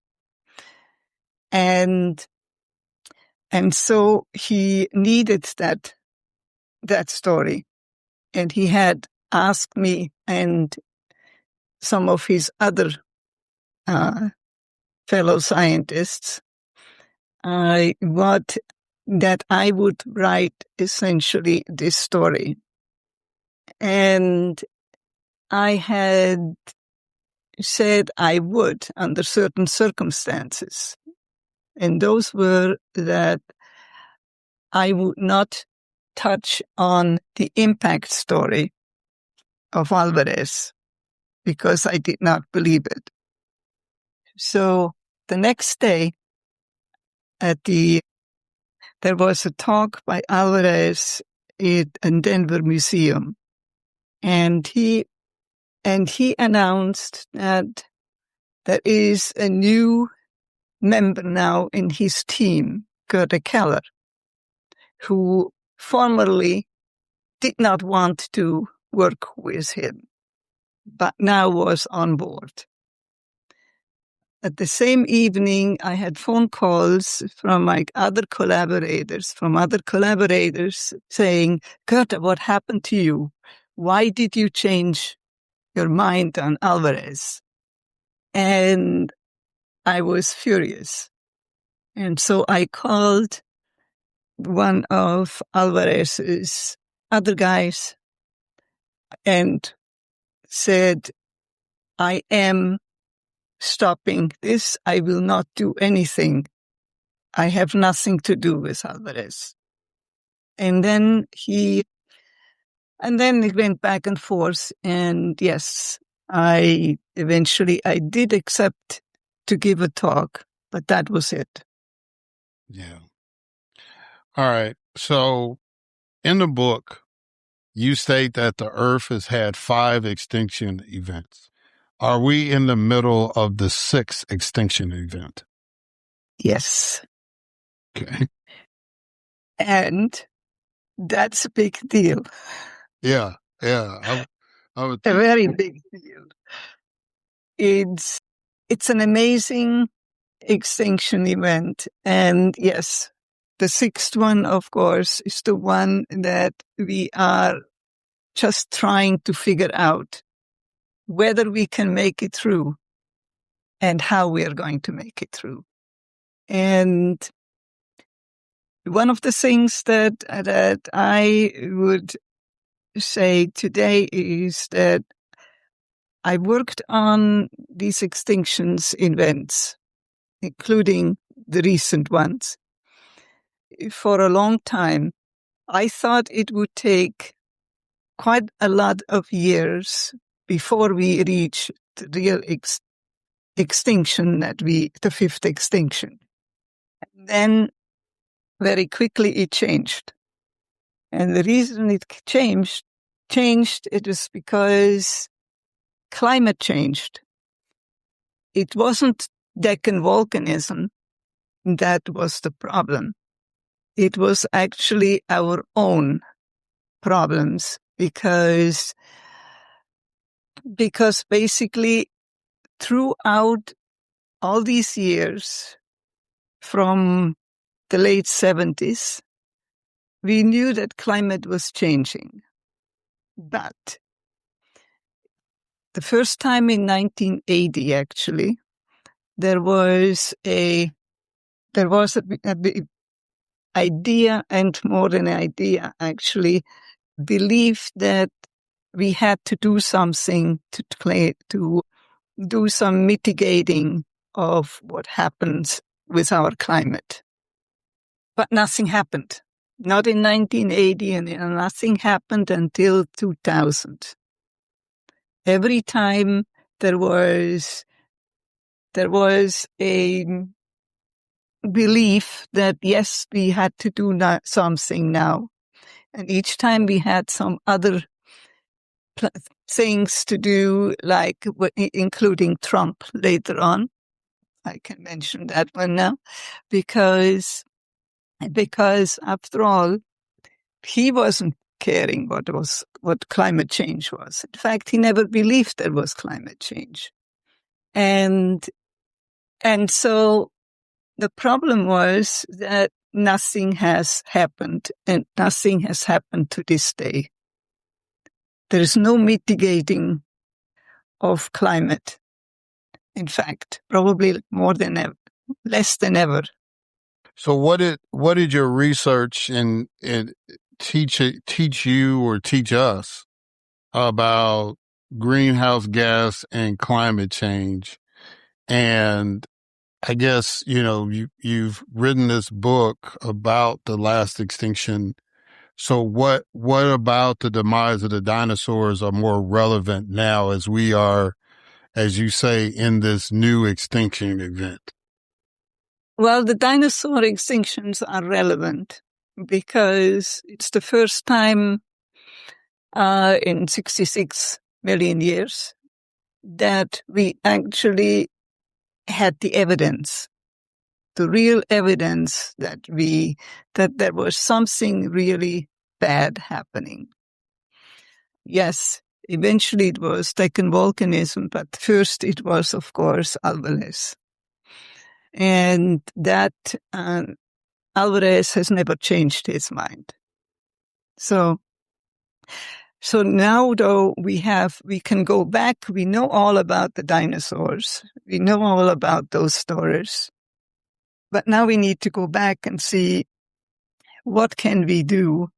And so he needed that story. And he had asked me and some of his other fellow scientists that I would write essentially this story. And I had said I would under certain circumstances. And those were that I would not touch on the impact story of Alvarez because I did not believe it. So the next day there was a talk by Alvarez at a Denver museum, and he announced that there is a new member now in his team, Gerta Keller, who formerly did not want to work with him, but now was on board. At the same evening, I had phone calls from other collaborators saying, Gerta, what happened to you? Why did you change your mind on Alvarez? And I was furious. And so I called one of Alvarez's other guys and said, I am stopping this. I will not do anything. I have nothing to do with Alvarez. And then it went back and forth. And yes, I did accept to give a talk, but that was it. Yeah. All right. So in the book, you state that the Earth has had 5 extinction events. Are we in the middle of the 6th extinction event? Yes. Okay. And that's a big deal. Yeah. Yeah. I would A very big deal. It's an amazing extinction event. And yes, the 6th one, of course, is the one that we are just trying to figure out whether we can make it through and how we are going to make it through. And one of the things that I would say today is that I worked on these extinctions events, including the recent ones, for a long time. I thought it would take quite a lot of years before we reach the real extinction, the 5th extinction. And then very quickly it changed. And the reason it changed, it was because climate changed. It wasn't Deccan volcanism that was the problem. It was actually our own problems because basically throughout all these years from the late 70s, we knew that climate was changing. But the first time in 1980, actually, there was a idea, and more than an idea, actually, belief that we had to do something to do some mitigating of what happens with our climate. But nothing happened. Not in 1980, and nothing happened until 2000. Every time there was a belief that, yes, we had to do something now. And each time we had some other things to do, like including Trump later on. I can mention that one now, because after all, he wasn't caring what climate change was. In fact, he never believed there was climate change. And so the problem was that nothing has happened, and nothing has happened to this day. There is no mitigating of climate. In fact, probably more than ever, less than ever. So what did your research and teach you or teach us about greenhouse gas and climate change? And I guess, you've written this book about the last extinction. So what about the demise of the dinosaurs are more relevant now as we are, as you say, in this new extinction event? Well, the dinosaur extinctions are relevant because it's the first time in 66 million years that we actually had the evidence, the real evidence that there was something really bad happening. Yes, eventually it was Deccan volcanism, but first it was, of course, Alvarez. And that Alvarez has never changed his mind. So now, though, we can go back. We know all about the dinosaurs. We know all about those stories. But now we need to go back and see what can we do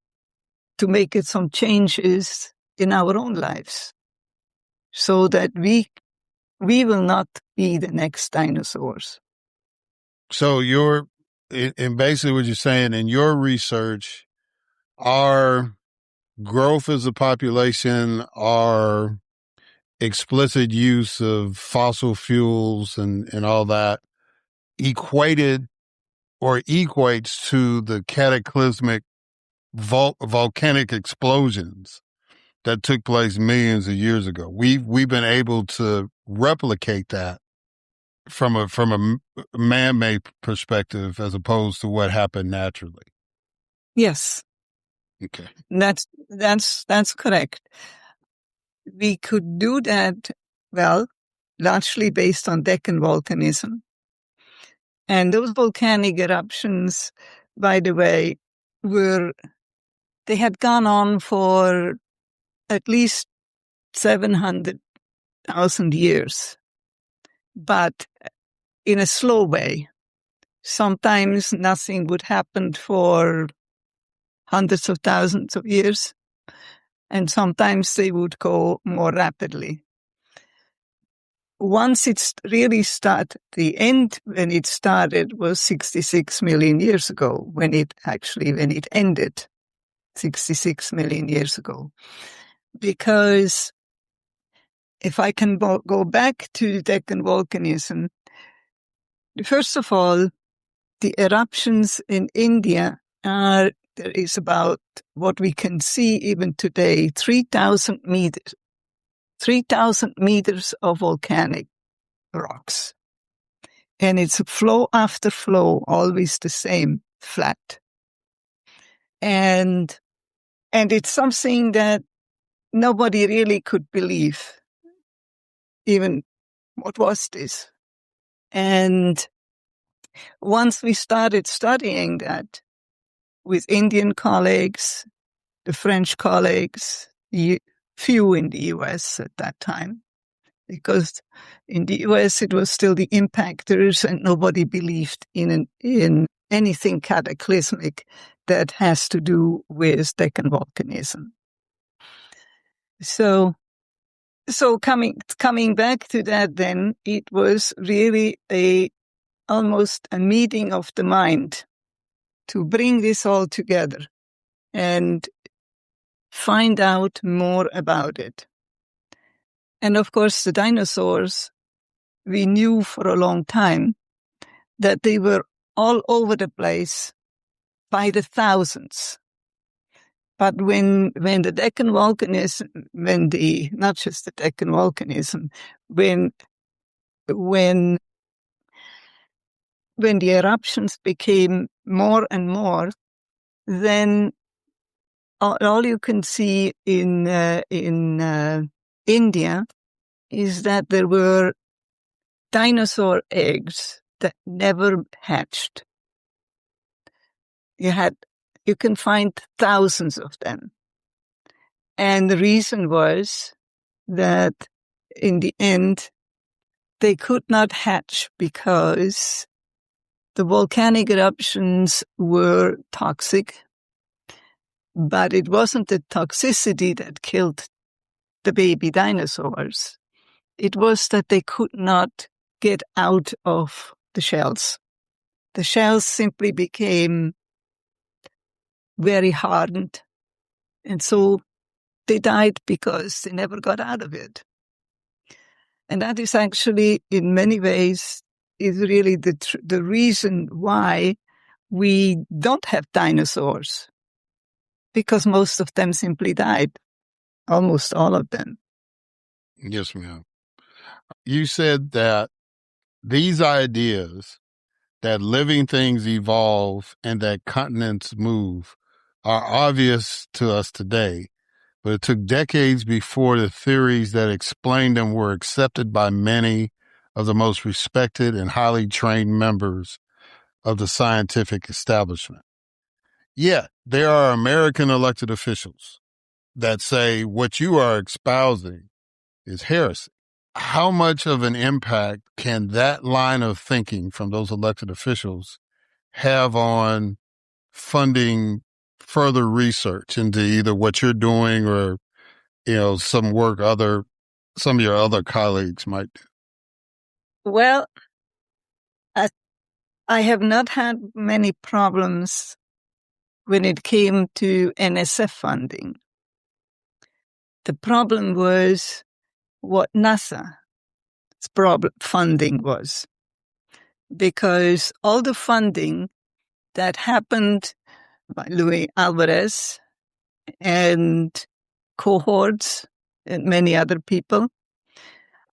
to make it some changes in our own lives so that we will not be the next dinosaurs. So and basically what you're saying in your research, our growth as a population, our explicit use of fossil fuels and all that equates to the cataclysmic volcanic explosions that took place millions of years ago. We've been able to replicate that from a man-made perspective as opposed to what happened naturally. Yes. Okay. That's correct. We could do that, well, largely based on Deccan volcanism. And those volcanic eruptions, by the way, they had gone on for at least 700,000 years, but in a slow way. Sometimes nothing would happen for hundreds of thousands of years, and sometimes they would go more rapidly. Once it's really started, the end when it started was 66 million years ago, when it ended 66 million years ago. Because if I can go back to Deccan volcanism, first of all, the eruptions in India there is about what we can see even today, 3,000 meters of volcanic rocks. And it's flow after flow, always the same, flat. And it's something that nobody really could believe. Even, what was this? And once we started studying that with Indian colleagues, the French colleagues, few in the US at that time, because in the US it was still the impactors and nobody believed in anything cataclysmic that has to do with Deccan volcanism. So So coming back to that, then it was really almost a meeting of the mind to bring this all together and find out more about it. And of course, the dinosaurs, we knew for a long time that they were all over the place by the thousands. But when the Deccan volcanism, not just the Deccan volcanism, when the eruptions became more and more, then all you can see in India is that there were dinosaur eggs that never hatched. You can find thousands of them. And the reason was that in the end, they could not hatch because the volcanic eruptions were toxic, but it wasn't the toxicity that killed the baby dinosaurs. It was that they could not get out of the shells. The shells simply became very hardened. And so they died because they never got out of it. And that is actually, in many ways, is really the reason why we don't have dinosaurs. Because most of them simply died. Almost all of them. Yes, ma'am. You said that these ideas that living things evolve and that continents move are obvious to us today, but it took decades before the theories that explain them were accepted by many of the most respected and highly trained members of the scientific establishment. Yet, there are American elected officials that say what you are espousing is heresy. How much of an impact can that line of thinking from those elected officials have on funding further research into either what you're doing or, some work some of your other colleagues might do? Well, I have not had many problems when it came to NSF funding. The problem was what NASA's funding was. Because all the funding that happened by Luis Alvarez and cohorts and many other people,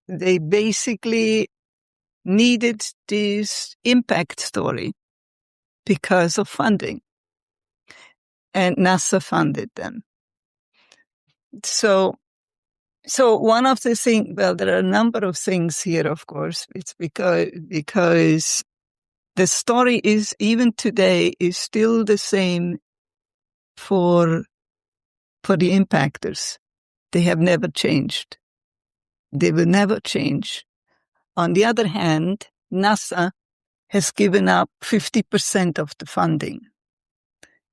they basically needed this impact story because of funding. And NASA funded them. So one of the things, well, there are a number of things here, of course. It's because the story is, even today, is still the same for the impactors. They have never changed. They will never change. On the other hand, NASA has given up 50% of the funding,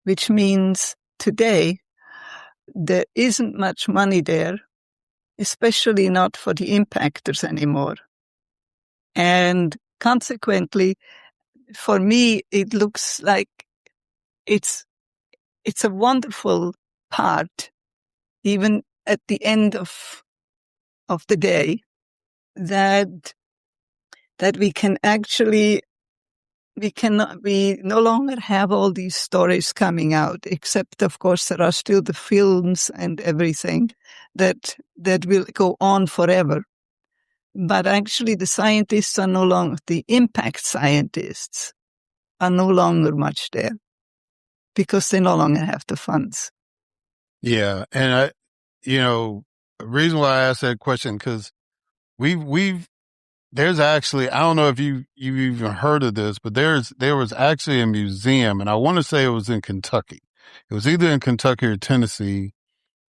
which means today there isn't much money there, especially not for the impactors anymore. And consequently, for me, it looks like it's a wonderful part, even at the end of the day, that we can actually, we no longer have all these stories coming out, except, of course, there are still the films and everything that will go on forever. But actually the scientists are no longer, the impact scientists are no longer much there because they no longer have the funds. Yeah. And the reason why I asked that question, because there's actually, I don't know if you've even heard of this, but there was actually a museum, and I want to say it was in Kentucky. It was either in Kentucky or Tennessee,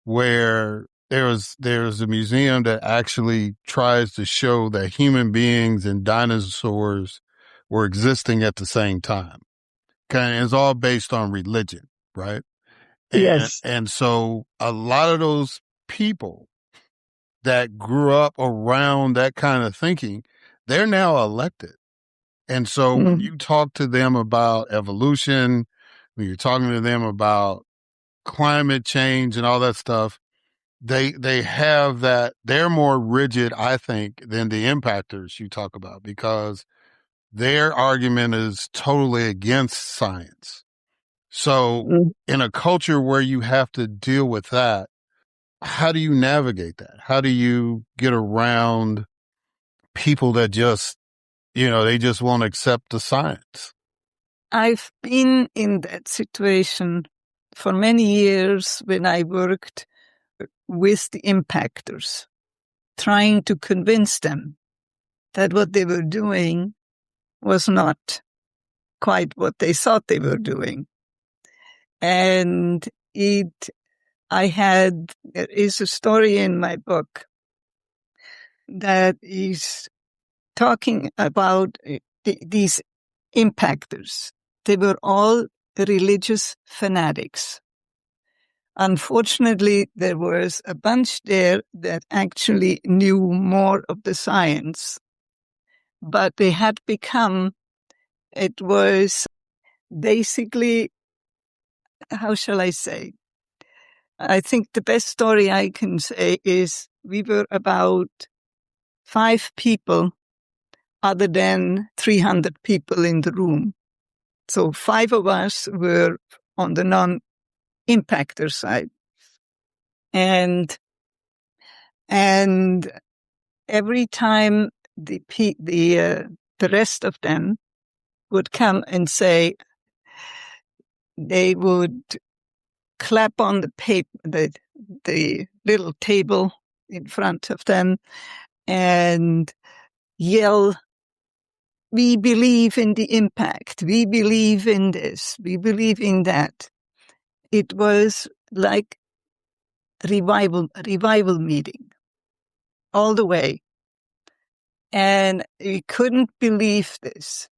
where there's a museum that actually tries to show that human beings and dinosaurs were existing at the same time. And it's all based on religion, right? Yes. And so a lot of those people that grew up around that kind of thinking, they're now elected. And so when you talk to them about evolution, when you're talking to them about climate change and all that stuff, they have that. They're more rigid, I think, than the impactors you talk about, because their argument is totally against science. So in a culture where you have to deal with that, how do you navigate that? How do you get around people that just, they just won't accept the science? I've been in that situation for many years when I worked with the impactors, trying to convince them that what they were doing was not quite what they thought they were doing. And there is a story in my book that is talking about these impactors. They were all religious fanatics. Unfortunately, there was a bunch there that actually knew more of the science, but they had become, it was basically, how shall I say? I think the best story I can say is we were about 5 people other than 300 people in the room. So 5 of us were on the non-impactor side. And every time the rest of them would come and say, they would clap on the paper, the little table in front of them, and yell, "We believe in the impact. We believe in this. We believe in that." It was like a revival meeting all the way. And we couldn't believe this.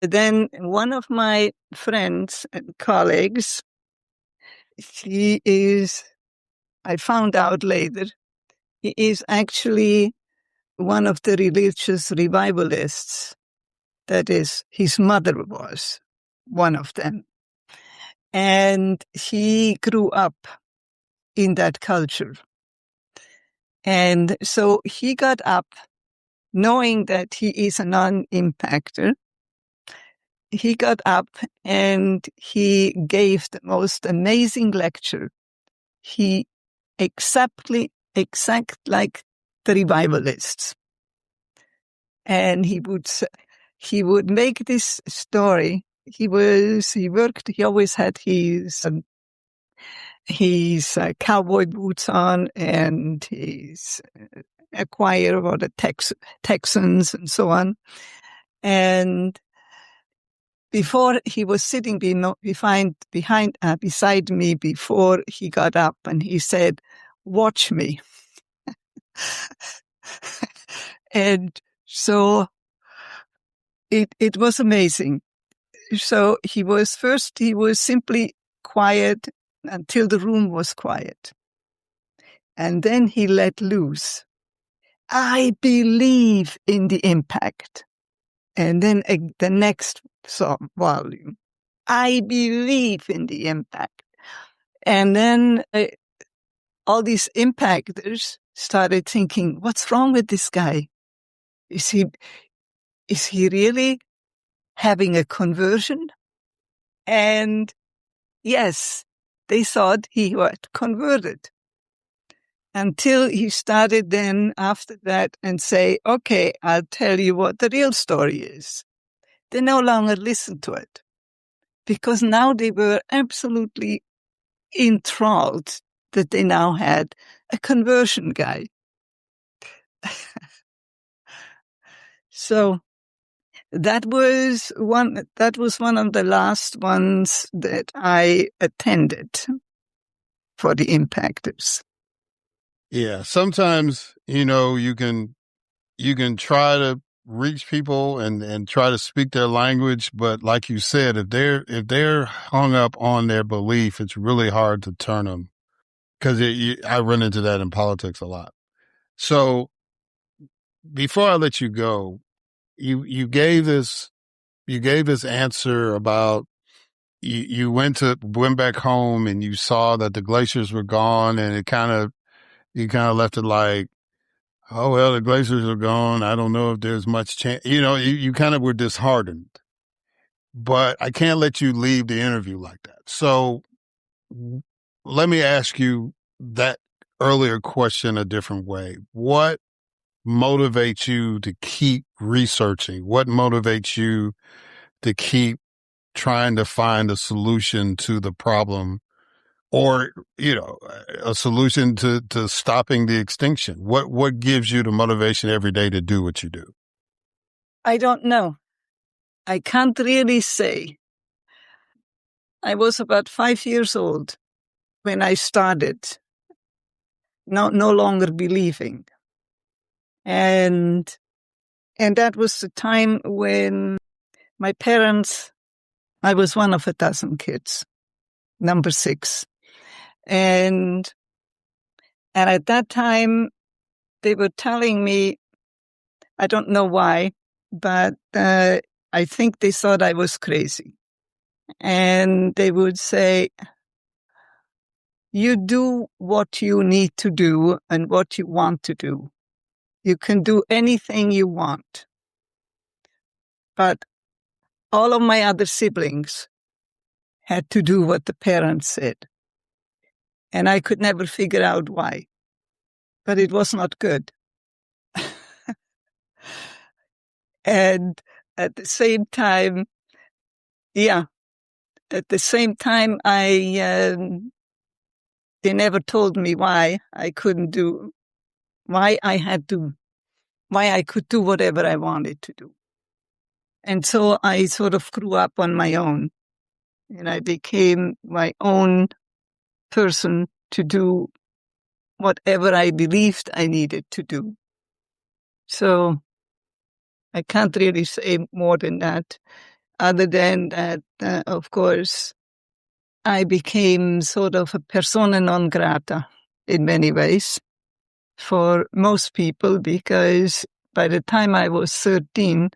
Then one of my friends and colleagues, I found out later, he is actually one of the religious revivalists. That is, his mother was one of them. And he grew up in that culture. And so he got up knowing that he is a non-impactor. He got up and he gave the most amazing lecture. He exact like the revivalists. And he would make this story. He always had his cowboy boots on and his a choir or the Texans and so on. And before he was sitting beside me before he got up, and he said, "Watch me." And so it was amazing. So he was simply quiet until the room was quiet. And then he let loose. "I believe in the impact." And then the next volume, "I believe in the impact." And then all these impactors started thinking, what's wrong with this guy? Is he really having a conversion? And yes, they thought he had converted. Until he started then after that and say, "Okay, I'll tell you what the real story is." They no longer listened to it because now they were absolutely enthralled that they now had a conversion guy. So that was one of the last ones that I attended for the impactors. Yeah. Sometimes, you can try to reach people and try to speak their language. But like you said, if they're hung up on their belief, it's really hard to turn them, because I run into that in politics a lot. So before I let you go, you gave this answer about you went back home and you saw that the glaciers were gone, and you kind of left it like, oh well, the glaciers are gone. I don't know if there's much chance. You kind of were disheartened. But I can't let you leave the interview like that. So let me ask you that earlier question a different way. What motivates you to keep researching? What motivates you to keep trying to find a solution to the problem, or, a solution to stopping the extinction? What gives you the motivation every day to do what you do? I don't know. I can't really say. I was about 5 years old when I started, no longer believing. And that was the time when my parents, I was one of a dozen kids, number 6. And at that time, they were telling me, I don't know why, but I think they thought I was crazy. And they would say, you do what you need to do and what you want to do. You can do anything you want. But all of my other siblings had to do what the parents said. And I could never figure out why. But it was not good. And at the same time, they never told me why I could do whatever I wanted to do. And so I sort of grew up on my own, and I became my own person to do whatever I believed I needed to do. So I can't really say more than that, other than that, of course, I became sort of a persona non grata in many ways for most people, because by the time I was 13,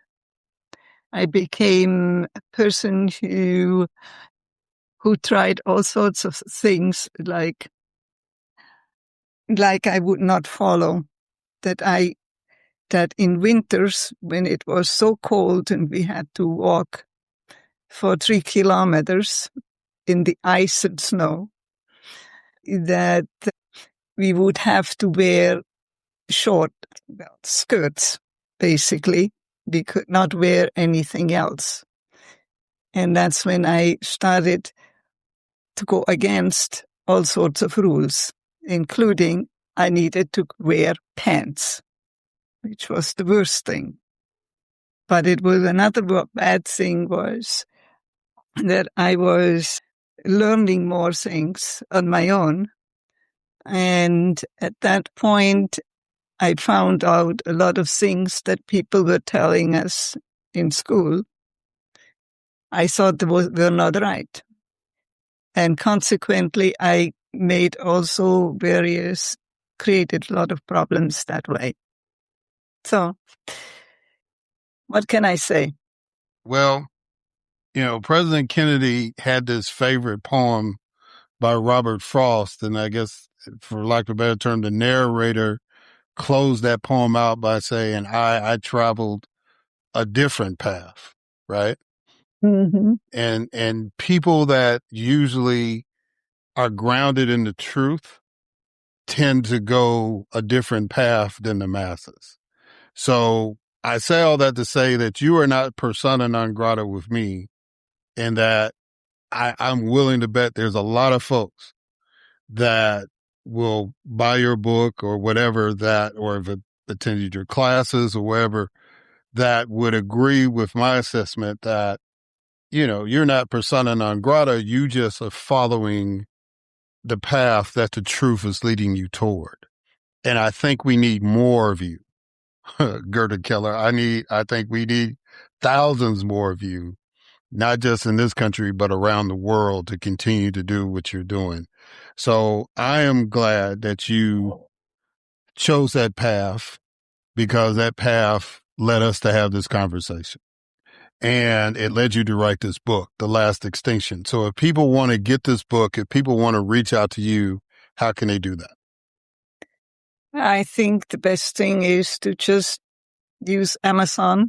I became a person who tried all sorts of things, like I would not follow, that in winters when it was so cold and we had to walk for 3 kilometers in the ice and snow, that we would have to wear short skirts, basically. We could not wear anything else. And that's when I started to go against all sorts of rules, including I needed to wear pants, which was the worst thing. But it was another bad thing was that I was learning more things on my own. And at that point, I found out a lot of things that people were telling us in school. I thought they were not right. And consequently, I made also created a lot of problems that way. So, what can I say? Well, President Kennedy had this favorite poem by Robert Frost, and I guess, for lack of a better term, the narrator closed that poem out by saying, I traveled a different path, right? Mm-hmm. And people that usually are grounded in the truth tend to go a different path than the masses. So I say all that to say that you are not persona non grata with me, and that I'm willing to bet there's a lot of folks that will buy your book or whatever or have attended your classes or wherever, that would agree with my assessment that, you're not persona non grata. You just are following the path that the truth is leading you toward. And I think we need more of you, Gerta Keller. I think we need thousands more of you, not just in this country, but around the world, to continue to do what you're doing. So I am glad that you chose that path because that path led us to have this conversation. And it led you to write this book, The Last Extinction. So if people want to get this book, if people want to reach out to you, how can they do that? I think the best thing is to just use Amazon.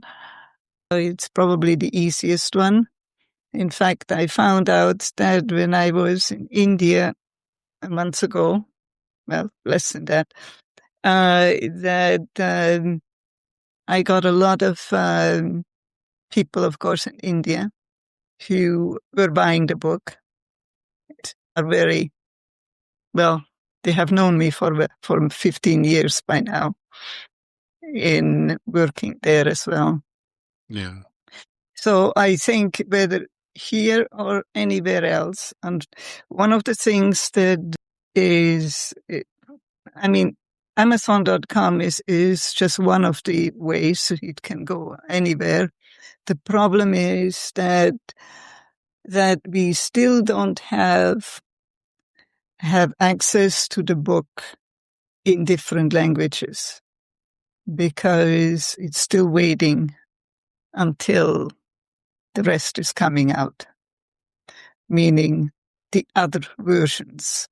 It's probably the easiest one. In fact, I found out that when I was in India a month ago, well, less than that, I got a lot of people, of course, in India who were buying the book. Are very, well, they have known me for 15 years by now in working there as well. Yeah. So I think whether here or anywhere else, and one of the things that is, I mean, Amazon.com is just one of the ways it can go anywhere. The problem is that we still don't have access to the book in different languages because it's still waiting until the rest is coming out, meaning the other versions.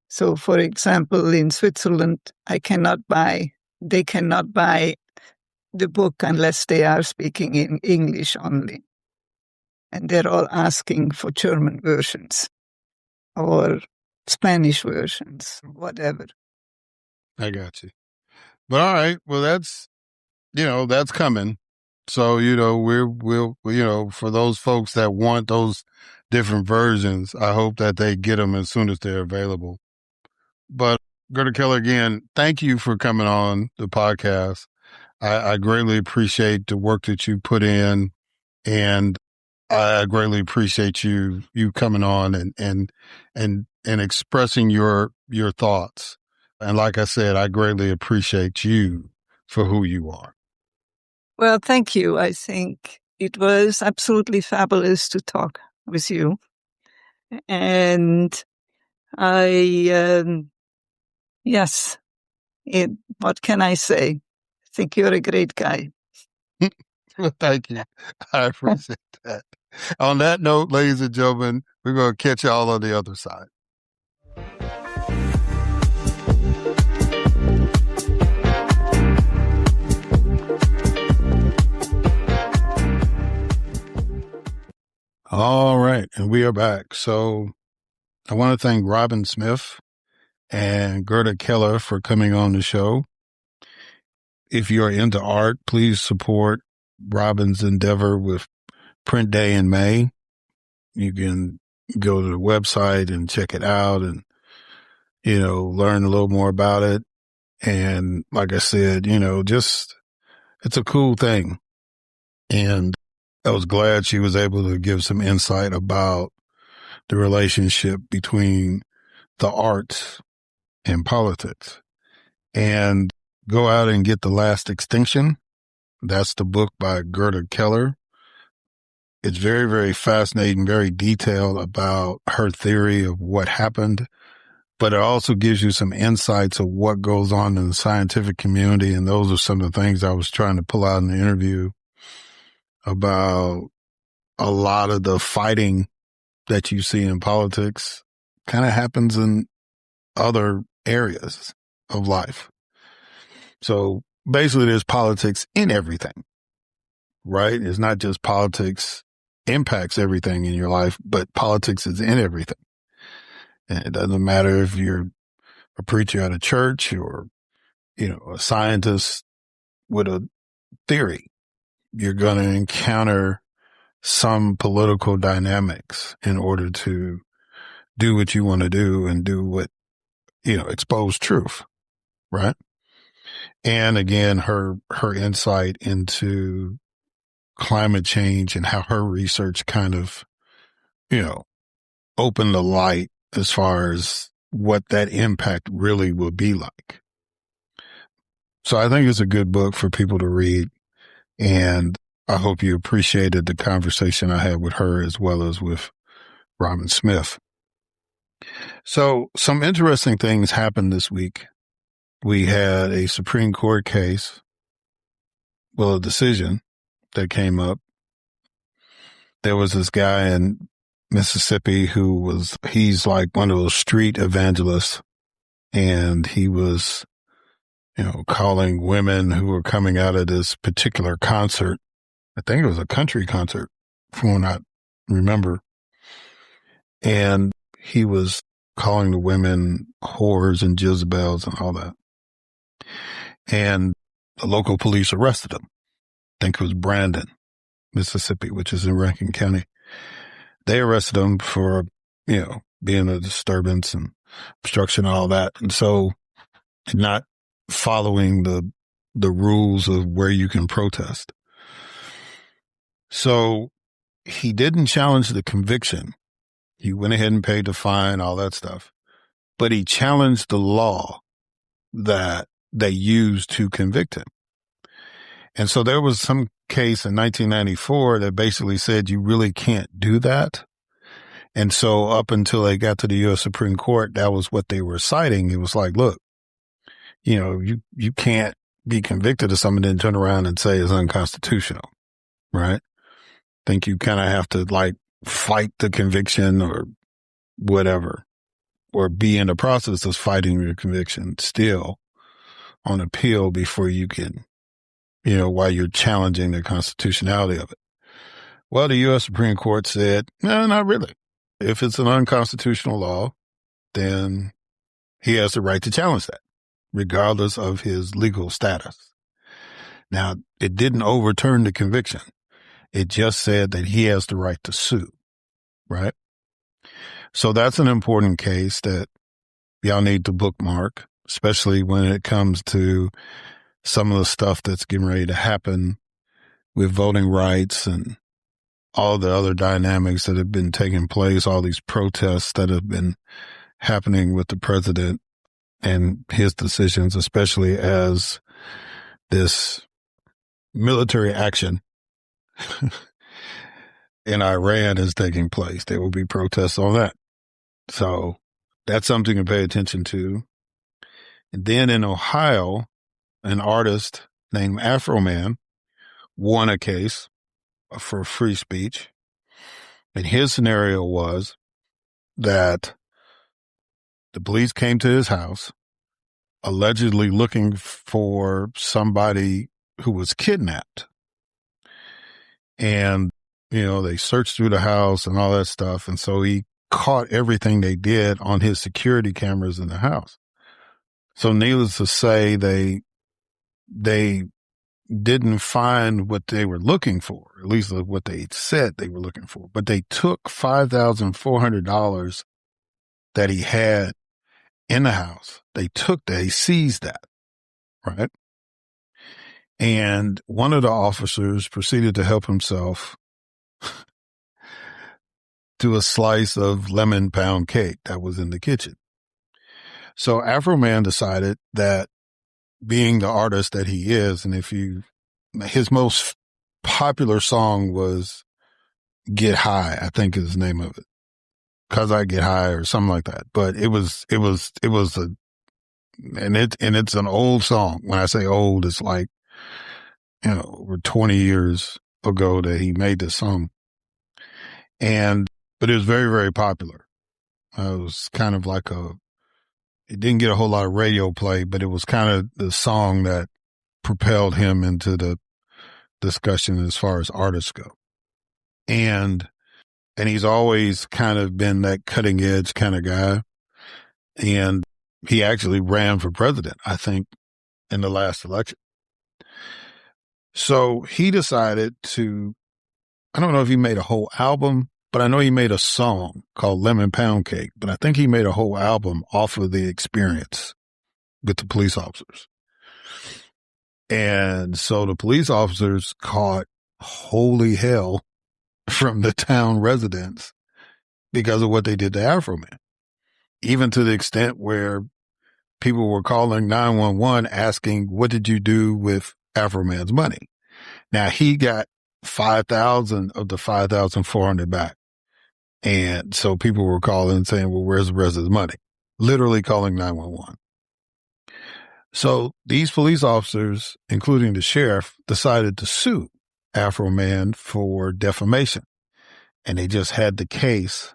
So, for example, in Switzerland, they cannot buy the book unless they are speaking in English only. And they're all asking for German versions or Spanish versions, whatever. I got you. But all right, well, that's coming. So, we'll, for those folks that want those different versions, I hope that they get them as soon as they're available. But Gerta Keller, again, thank you for coming on the podcast. I greatly appreciate the work that you put in, and I greatly appreciate you coming on and expressing your thoughts. And like I said, I greatly appreciate you for who you are. Well, thank you. I think it was absolutely fabulous to talk with you. And yes, what can I say? I think you're a great guy. Well, thank you. I appreciate that. On that note, ladies and gentlemen, we're going to catch y'all on the other side. All right, and we are back. So I want to thank Robynn Smith and Gerta Keller for coming on the show. If you're into art, please support Robynn's endeavor with Print Day in May. You can go to the website and check it out and, learn a little more about it. And like I said, just, it's a cool thing. And I was glad she was able to give some insight about the relationship between the arts and politics. And go out and get The Last Extinction. That's the book by Gerta Keller. It's very, very fascinating, very detailed about her theory of what happened, but it also gives you some insights of what goes on in the scientific community. And those are some of the things I was trying to pull out in the interview about a lot of the fighting that you see in politics kind of happens in other areas of life. So basically there's politics in everything, right? It's not just politics impacts everything in your life, but politics is in everything. And it doesn't matter if you're a preacher at a church or, a scientist with a theory. You're going to encounter some political dynamics in order to do what you want to do and do what, expose truth, right? And again, her insight into climate change and how her research kind of, opened the light as far as what that impact really will be like. So I think it's a good book for people to read. And I hope you appreciated the conversation I had with her as well as with Robynn Smith. So some interesting things happened this week. we had a Supreme Court case, a decision that came up. There was this guy in Mississippi he's like one of those street evangelists, and he was, calling women who were coming out of this particular concert. I think it was a country concert, from what I remember. And he was calling the women whores and Jezebels and all that. And the local police arrested him. I think it was Brandon, Mississippi, which is in Rankin County. They arrested him for, being a disturbance and obstruction and all that. And so not following the rules of where you can protest. So he didn't challenge the conviction. He went ahead and paid the fine, all that stuff. But he challenged the law that they used to convict him. And so there was some case in 1994 that basically said you really can't do that. And so up until they got to the U.S. Supreme Court, that was what they were citing. It was like, look, you can't be convicted of something and then turn around and say it's unconstitutional, right? I think you kind of have to fight the conviction or whatever, or be in the process of fighting your conviction still on appeal before you can, while you're challenging the constitutionality of it. Well, the U.S. Supreme Court said, no, not really. If it's an unconstitutional law, then he has the right to challenge that, regardless of his legal status. Now, it didn't overturn the conviction. It just said that he has the right to sue, right? So that's an important case that y'all need to bookmark, especially when it comes to some of the stuff that's getting ready to happen with voting rights and all the other dynamics that have been taking place, all these protests that have been happening with the president and his decisions, especially as this military action in Iran is taking place. There will be protests on that. So that's something to pay attention to. And then in Ohio, an artist named Afro Man won a case for free speech. And his scenario was that the police came to his house allegedly looking for somebody who was kidnapped. And, they searched through the house and all that stuff. And so he caught everything they did on his security cameras in the house. So needless to say, they didn't find what they were looking for, at least what they said they were looking for. But they took $5,400 that he had in the house. They seized that, right? And one of the officers proceeded to help himself to a slice of lemon pound cake that was in the kitchen. So Afro Man decided that, being the artist that he is, and his most popular song was Get High, I think is the name of it. 'Cause I Get High or something like that. But it's an old song. When I say old, it's like, over 20 years ago that he made this song. But it was very, very popular. It was kind of like it didn't get a whole lot of radio play, but it was kind of the song that propelled him into the discussion as far as artists go. And he's always kind of been that cutting edge kind of guy. And he actually ran for president, I think, in the last election. So he decided I don't know if he made a whole album, but I know he made a song called Lemon Pound Cake, but I think he made a whole album off of the experience with the police officers. And so the police officers caught holy hell from the town residents because of what they did to Afro Man, even to the extent where people were calling 911 asking, what did you do with Afro Man's money? Now he got 5,000 of the 5,400 back. And so people were calling and saying, well, where's the rest of the money? Literally calling 911. So these police officers, including the sheriff, decided to sue Afro Man for defamation. And they just had the case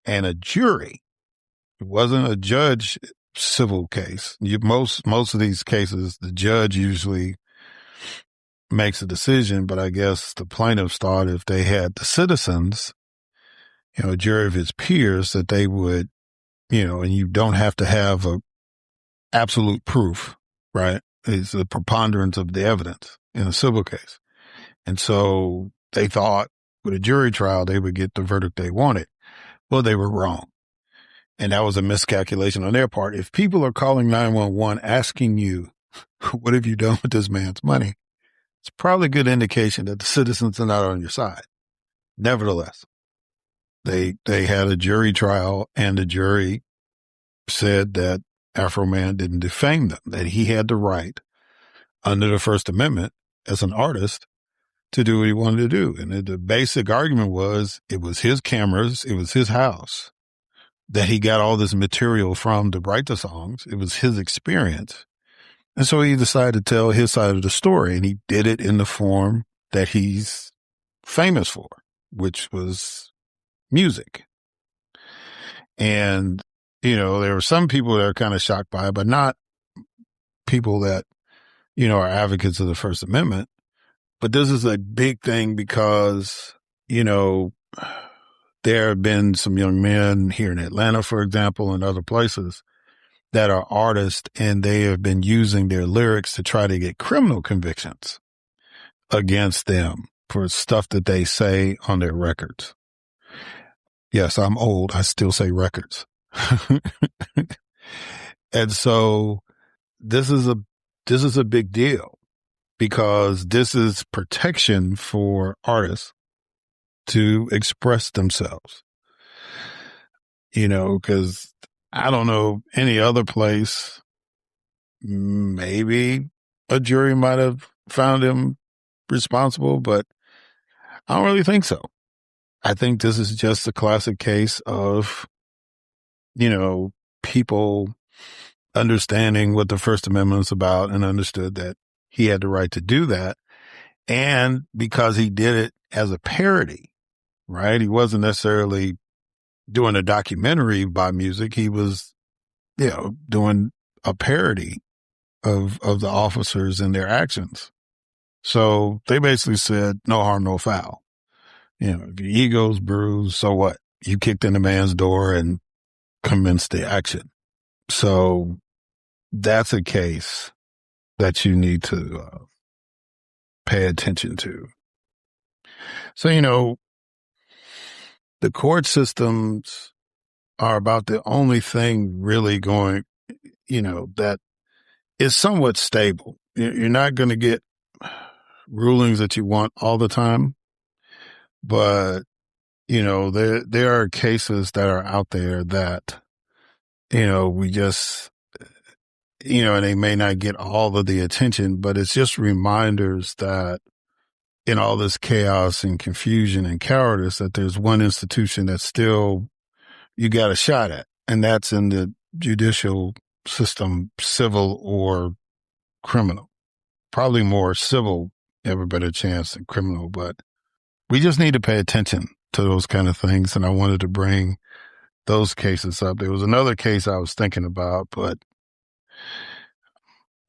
and a jury. It wasn't a judge civil case. Most of these cases, the judge usually makes a decision, but I guess the plaintiffs thought if they had the citizens, a jury of his peers, that they would, and you don't have to have a absolute proof, right? It's a preponderance of the evidence in a civil case. And so they thought with a jury trial, they would get the verdict they wanted. Well, they were wrong. And that was a miscalculation on their part. If people are calling 911 asking you, what have you done with this man's money? It's probably a good indication that the citizens are not on your side. Nevertheless, they had a jury trial, and the jury said that Afro Man didn't defame them, that he had the right under the First Amendment as an artist to do what he wanted to do. And the basic argument was it was his cameras, it was his house that he got all this material from to write the songs. It was his experience. And so he decided to tell his side of the story, and he did it in the form that he's famous for, which was music. And, there were some people that are kind of shocked by it, but not people that, are advocates of the First Amendment. But this is a big thing because, there have been some young men here in Atlanta, for example, and other places that are artists, and they have been using their lyrics to try to get criminal convictions against them for stuff that they say on their records. Yes, I'm old. I still say records. And so this is a big deal because this is protection for artists to express themselves, because I don't know any other place. Maybe a jury might have found him responsible, but I don't really think so. I think this is just a classic case of, people understanding what the First Amendment is about and understood that he had the right to do that. And because he did it as a parody, right? He wasn't necessarily doing a documentary by music. He was, doing a parody of the officers and their actions. So they basically said, no harm, no foul. If your ego's bruised, so what? You kicked in the man's door and commenced the action. So that's a case that you need to pay attention to. So, the court systems are about the only thing really going, that is somewhat stable. You're not going to get rulings that you want all the time, but, there are cases that are out there that, we just, and they may not get all of the attention, but it's just reminders that in all this chaos and confusion and cowardice, that there's one institution that still you got a shot at, and that's in the judicial system, civil or criminal. Probably more civil, have a better chance than criminal, but we just need to pay attention to those kind of things. And I wanted to bring those cases up. There was another case I was thinking about, but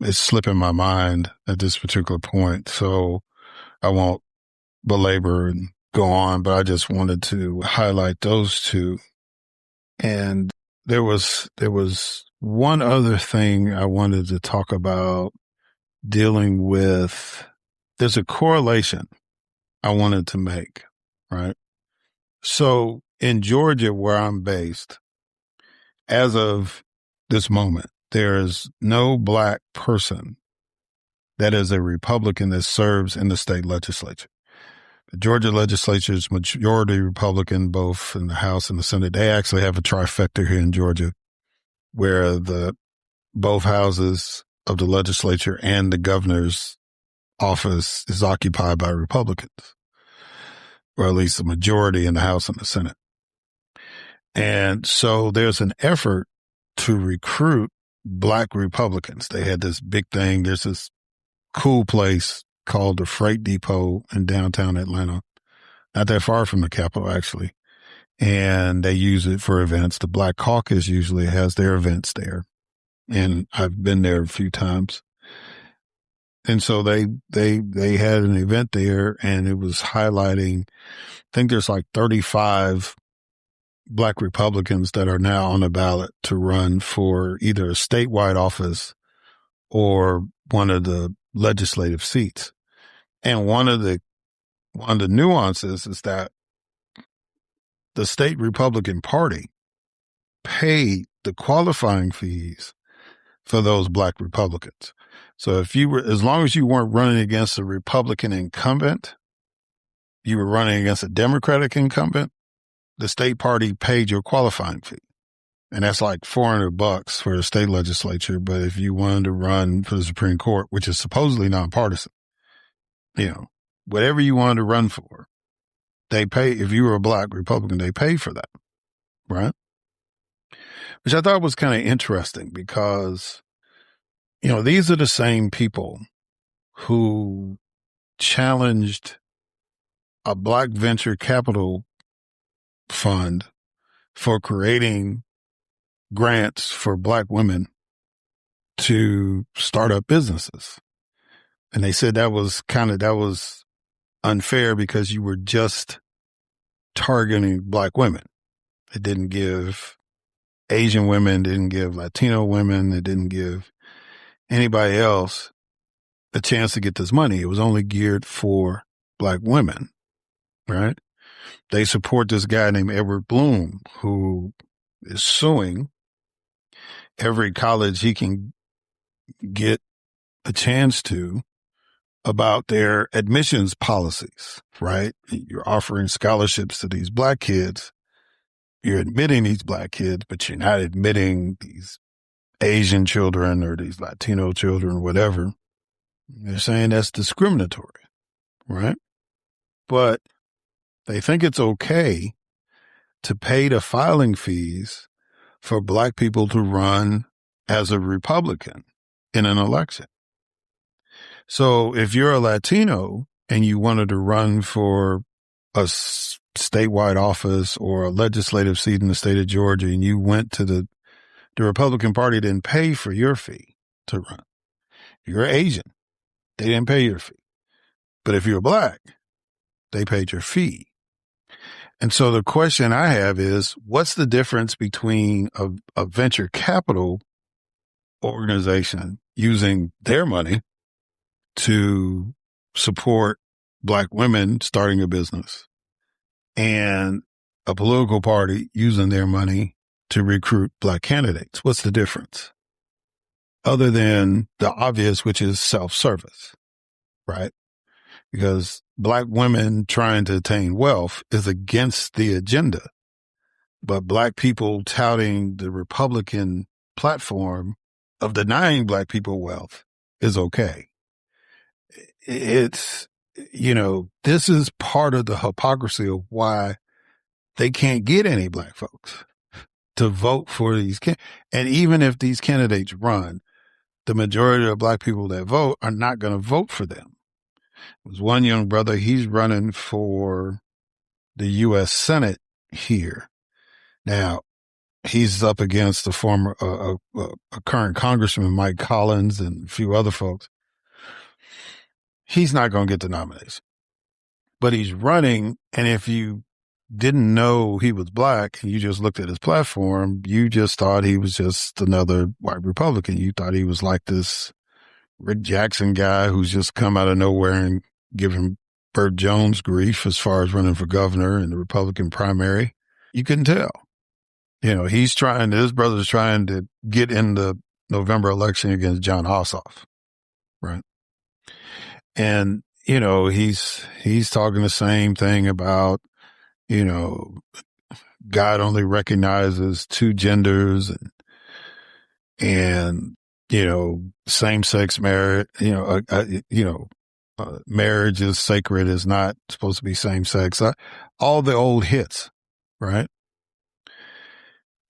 it's slipping my mind at this particular point. So I won't belabor and go on, but I just wanted to highlight those two. And there was one other thing I wanted to talk about dealing with. There's a correlation I wanted to make, right? So in Georgia, where I'm based, as of this moment, there is no Black person that is a Republican that serves in the state legislature. The Georgia legislature is majority Republican, both in the House and the Senate. They actually have a trifecta here in Georgia where both houses of the legislature and the governor's office is occupied by Republicans, or at least the majority in the House and the Senate. And so there's an effort to recruit black Republicans. They had this big thing. There's this cool place called the Freight Depot in downtown Atlanta, not that far from the Capitol, actually. And they use it for events. The Black Caucus usually has their events there. And I've been there a few times. And so they had an event there, and it was highlighting, I think there's like 35 black Republicans that are now on the ballot to run for either a statewide office or one of the legislative seats. And one of the nuances is that the state Republican Party paid the qualifying fees for those black Republicans. So as long as you weren't running against a Republican incumbent, you were running against a Democratic incumbent, the state party paid your qualifying fee. And that's like $400 for the state legislature. But if you wanted to run for the Supreme Court, which is supposedly nonpartisan, whatever you wanted to run for, they pay. If you were a black Republican, they pay for that. Right. Which I thought was kind of interesting because, these are the same people who challenged a black venture capital fund for creating grants for black women to start up businesses. And they said that was unfair because you were just targeting black women. It didn't give Asian women, didn't give Latino women, it didn't give anybody else a chance to get this money. It was only geared for black women, right? They support this guy named Edward Bloom, who is suing every college he can get a chance to about their admissions policies, right? You're offering scholarships to these black kids. You're admitting these black kids, but you're not admitting these Asian children or these Latino children, whatever. They're saying that's discriminatory, right? But they think it's okay to pay the filing fees for black people to run as a Republican in an election. So if you're a Latino and you wanted to run for a statewide office or a legislative seat in the state of Georgia and you went to the Republican Party didn't pay for your fee to run. If you're Asian, they didn't pay your fee. But if you're black, they paid your fee. And so the question I have is, what's the difference between a venture capital organization using their money to support black women starting a business and a political party using their money to recruit black candidates? What's the difference? Other than the obvious, which is self-service, right? Because black women trying to attain wealth is against the agenda, but black people touting the Republican platform of denying black people wealth is okay. It's, this is part of the hypocrisy of why they can't get any black folks to vote for these and even if these candidates run, the majority of black people that vote are not going to vote for them. There's one young brother, he's running for the U.S. Senate here. Now, he's up against a current Congressman, Mike Collins, and a few other folks. He's not going to get the nomination. But he's running, and if you didn't know he was black and you just looked at his platform, you just thought he was just another white Republican. You thought he was like this Rick Jackson guy who's just come out of nowhere and given Burt Jones grief as far as running for governor in the Republican primary. You couldn't tell. His brother's trying to get in the November election against John Ossoff, right? And, he's talking the same thing about, God only recognizes two genders and same-sex marriage, marriage is sacred, is not supposed to be same-sex. All the old hits, right?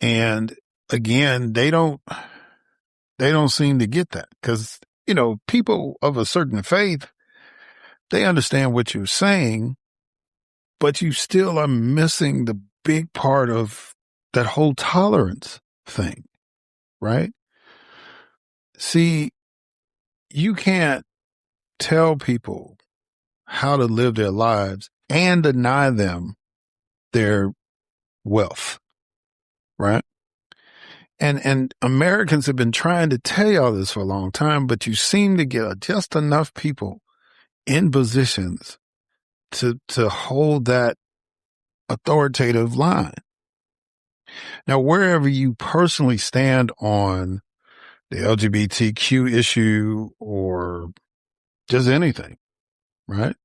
And again, They don't seem to get that because, people of a certain faith, they understand what you're saying, but you still are missing the big part of that whole tolerance thing, right? See, you can't tell people how to live their lives and deny them their wealth, right? And Americans have been trying to tell y'all this for a long time, but you seem to get just enough people in positions to hold that authoritative line. Now, wherever you personally stand on the LGBTQ issue or just anything, right?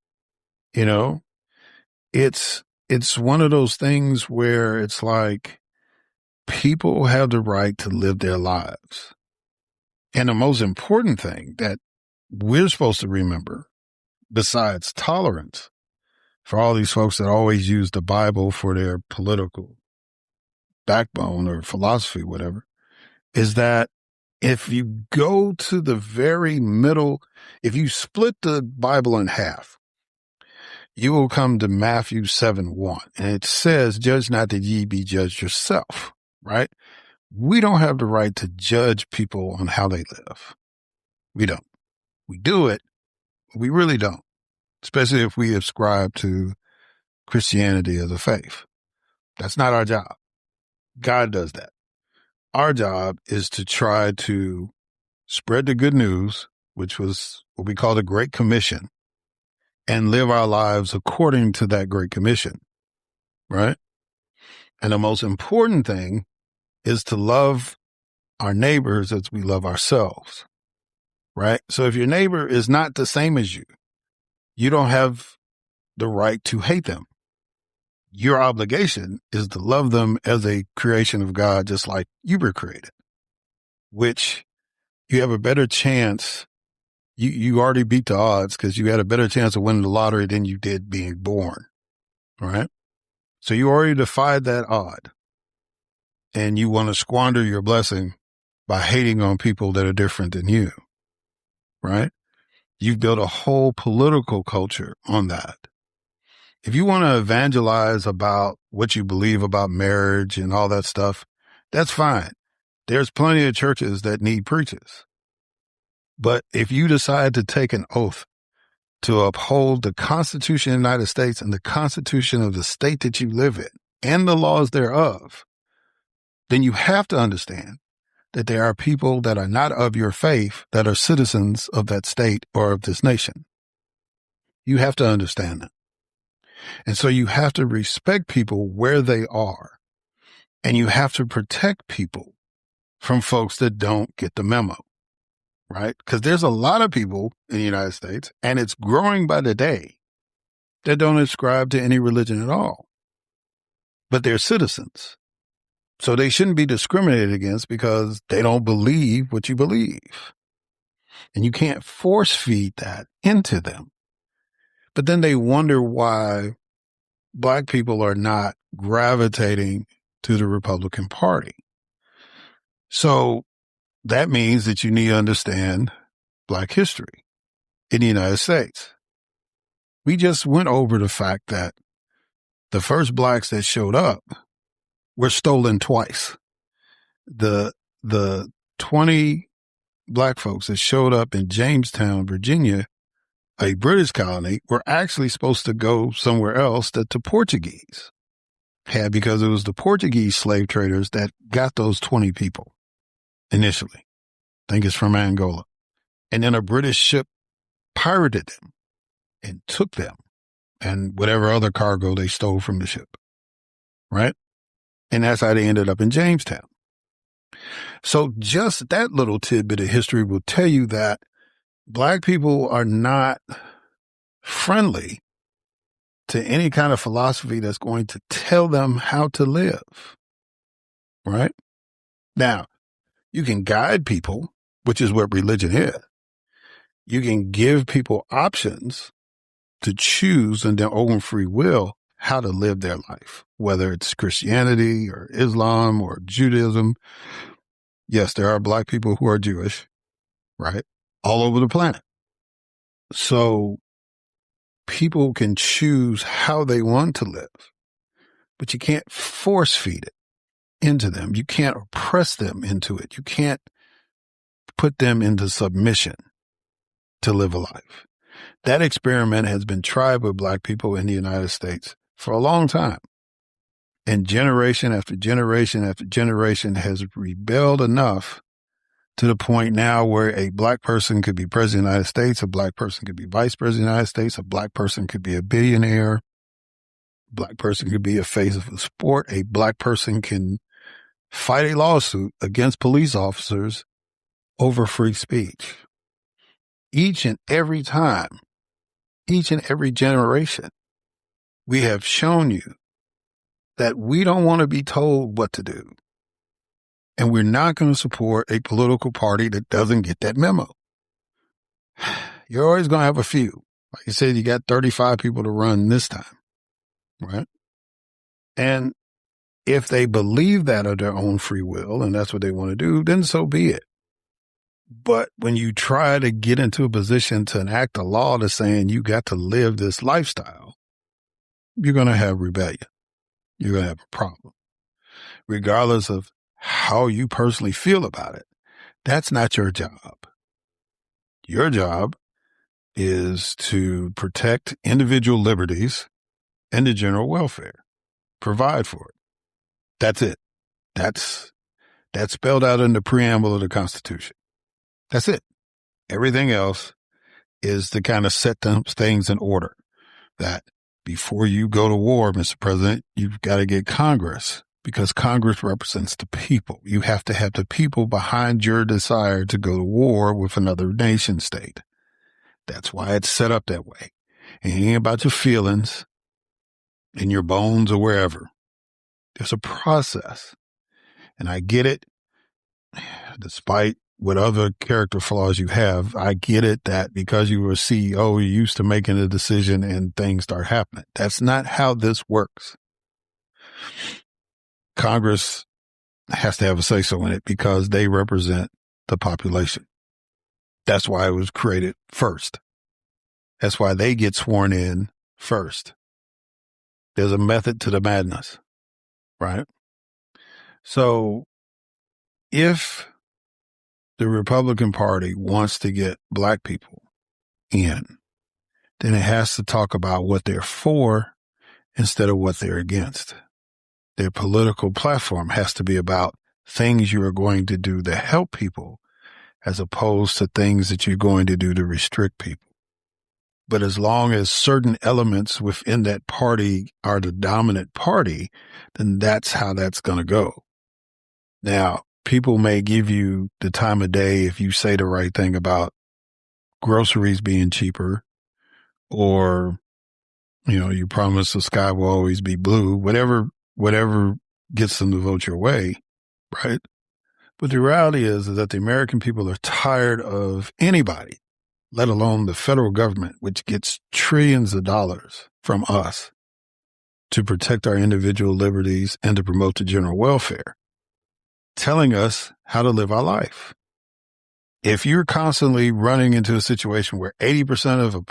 It's one of those things where it's like people have the right to live their lives. And the most important thing that we're supposed to remember, besides tolerance, for all these folks that always use the Bible for their political backbone or philosophy, whatever, is that if you go to the very middle, if you split the Bible in half, you will come to Matthew 7:1. And it says, judge not that ye be judged yourself, right? We don't have the right to judge people on how they live. We don't. We do it, but we really don't, especially if we ascribe to Christianity as a faith. That's not our job. God does that. Our job is to try to spread the good news, which was what we call the Great Commission, and live our lives according to that Great Commission, right? And the most important thing is to love our neighbors as we love ourselves, right? So if your neighbor is not the same as you, you don't have the right to hate them. Your obligation is to love them as a creation of God, just like you were created, which you have a better chance. You already beat the odds because you had a better chance of winning the lottery than you did being born, right? So you already defied that odd, and you want to squander your blessing by hating on people that are different than you, right? You've built a whole political culture on that. If you want to evangelize about what you believe about marriage and all that stuff, that's fine. There's plenty of churches that need preachers. But if you decide to take an oath to uphold the Constitution of the United States and the Constitution of the state that you live in and the laws thereof, then you have to understand that there are people that are not of your faith that are citizens of that state or of this nation. You have to understand that. And so you have to respect people where they are, and you have to protect people from folks that don't get the memo, right? Because there's a lot of people in the United States, and it's growing by the day, that don't ascribe to any religion at all, but they're citizens. So they shouldn't be discriminated against because they don't believe what you believe. And you can't force feed that into them. But then they wonder why Black people are not gravitating to the Republican Party. So that means that you need to understand Black history in the United States. We just went over the fact that the first Blacks that showed up were stolen twice. The 20 Black folks that showed up in Jamestown, Virginia, a British colony, were actually supposed to go somewhere else that the Portuguese had, because it was the Portuguese slave traders that got those 20 people initially. I think it's from Angola. And then a British ship pirated them and took them and whatever other cargo they stole from the ship, right? And that's how they ended up in Jamestown. So just that little tidbit of history will tell you that Black people are not friendly to any kind of philosophy that's going to tell them how to live, right? Now, you can guide people, which is what religion is. You can give people options to choose in their own free will how to live their life, whether it's Christianity or Islam or Judaism, Yes, there are black people who are Jewish, right? All over the planet. So people can choose how they want to live, but you can't force feed it into them. You can't oppress them into it. You can't put them into submission to live a life. That experiment has been tried with black people in the United States for a long time. And generation after generation after generation has rebelled enough to the point now where a black person could be president of the United States, a black person could be vice president of the United States, a black person could be a billionaire, a black person could be a face of a sport, a black person can fight a lawsuit against police officers over free speech. Each and every time, each and every generation, we have shown you that we don't want to be told what to do. And we're not going to support a political party that doesn't get that memo. You're always going to have a few. Like you said, you got 35 people to run this time, right? And if they believe that of their own free will and that's what they want to do, then so be it. But when you try to get into a position to enact a law that's saying you got to live this lifestyle, you're going to have rebellion. You're going to have a problem. Regardless of how you personally feel about it, that's not your job. Your job is to protect individual liberties and the general welfare. Provide for it. That's it. That's spelled out in the preamble of the Constitution. That's it. Everything else is to kind of set things in order. That before you go to war, Mr. President, you've got to get Congress, because Congress represents the people. You have to have the people behind your desire to go to war with another nation state. That's why it's set up that way. It ain't about your feelings in your bones or wherever. There's a process. And I get it. Despite what other character flaws you have, I get it that because you were a CEO, you're used to making a decision and things start happening. That's not how this works. Congress has to have a say-so in it because they represent the population. That's why it was created first. That's why they get sworn in first. There's a method to the madness, right? So if the Republican Party wants to get black people in, then it has to talk about what they're for instead of what they're against. Their political platform has to be about things you are going to do to help people as opposed to things that you're going to do to restrict people. But as long as certain elements within that party are the dominant party, then that's how that's going to go. Now, people may give you the time of day if you say the right thing about groceries being cheaper, or, you promise the sky will always be blue, whatever gets them to vote your way, right? But the reality is that the American people are tired of anybody, let alone the federal government, which gets trillions of dollars from us to protect our individual liberties and to promote the general welfare, telling us how to live our life. If you're constantly running into a situation where 80% of a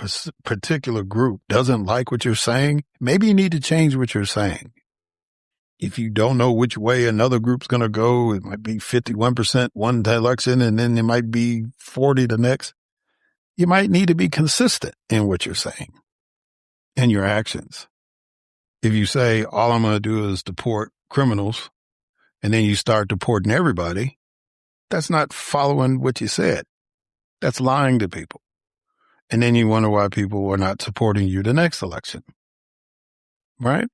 particular group doesn't like what you're saying, maybe you need to change what you're saying. If you don't know which way another group's going to go, it might be 51% one election and then it might be 40 the next. You might need to be consistent in what you're saying and your actions. If you say, all I'm going to do is deport criminals, and then you start deporting everybody, that's not following what you said. That's lying to people. And then you wonder why people are not supporting you the next election. Right?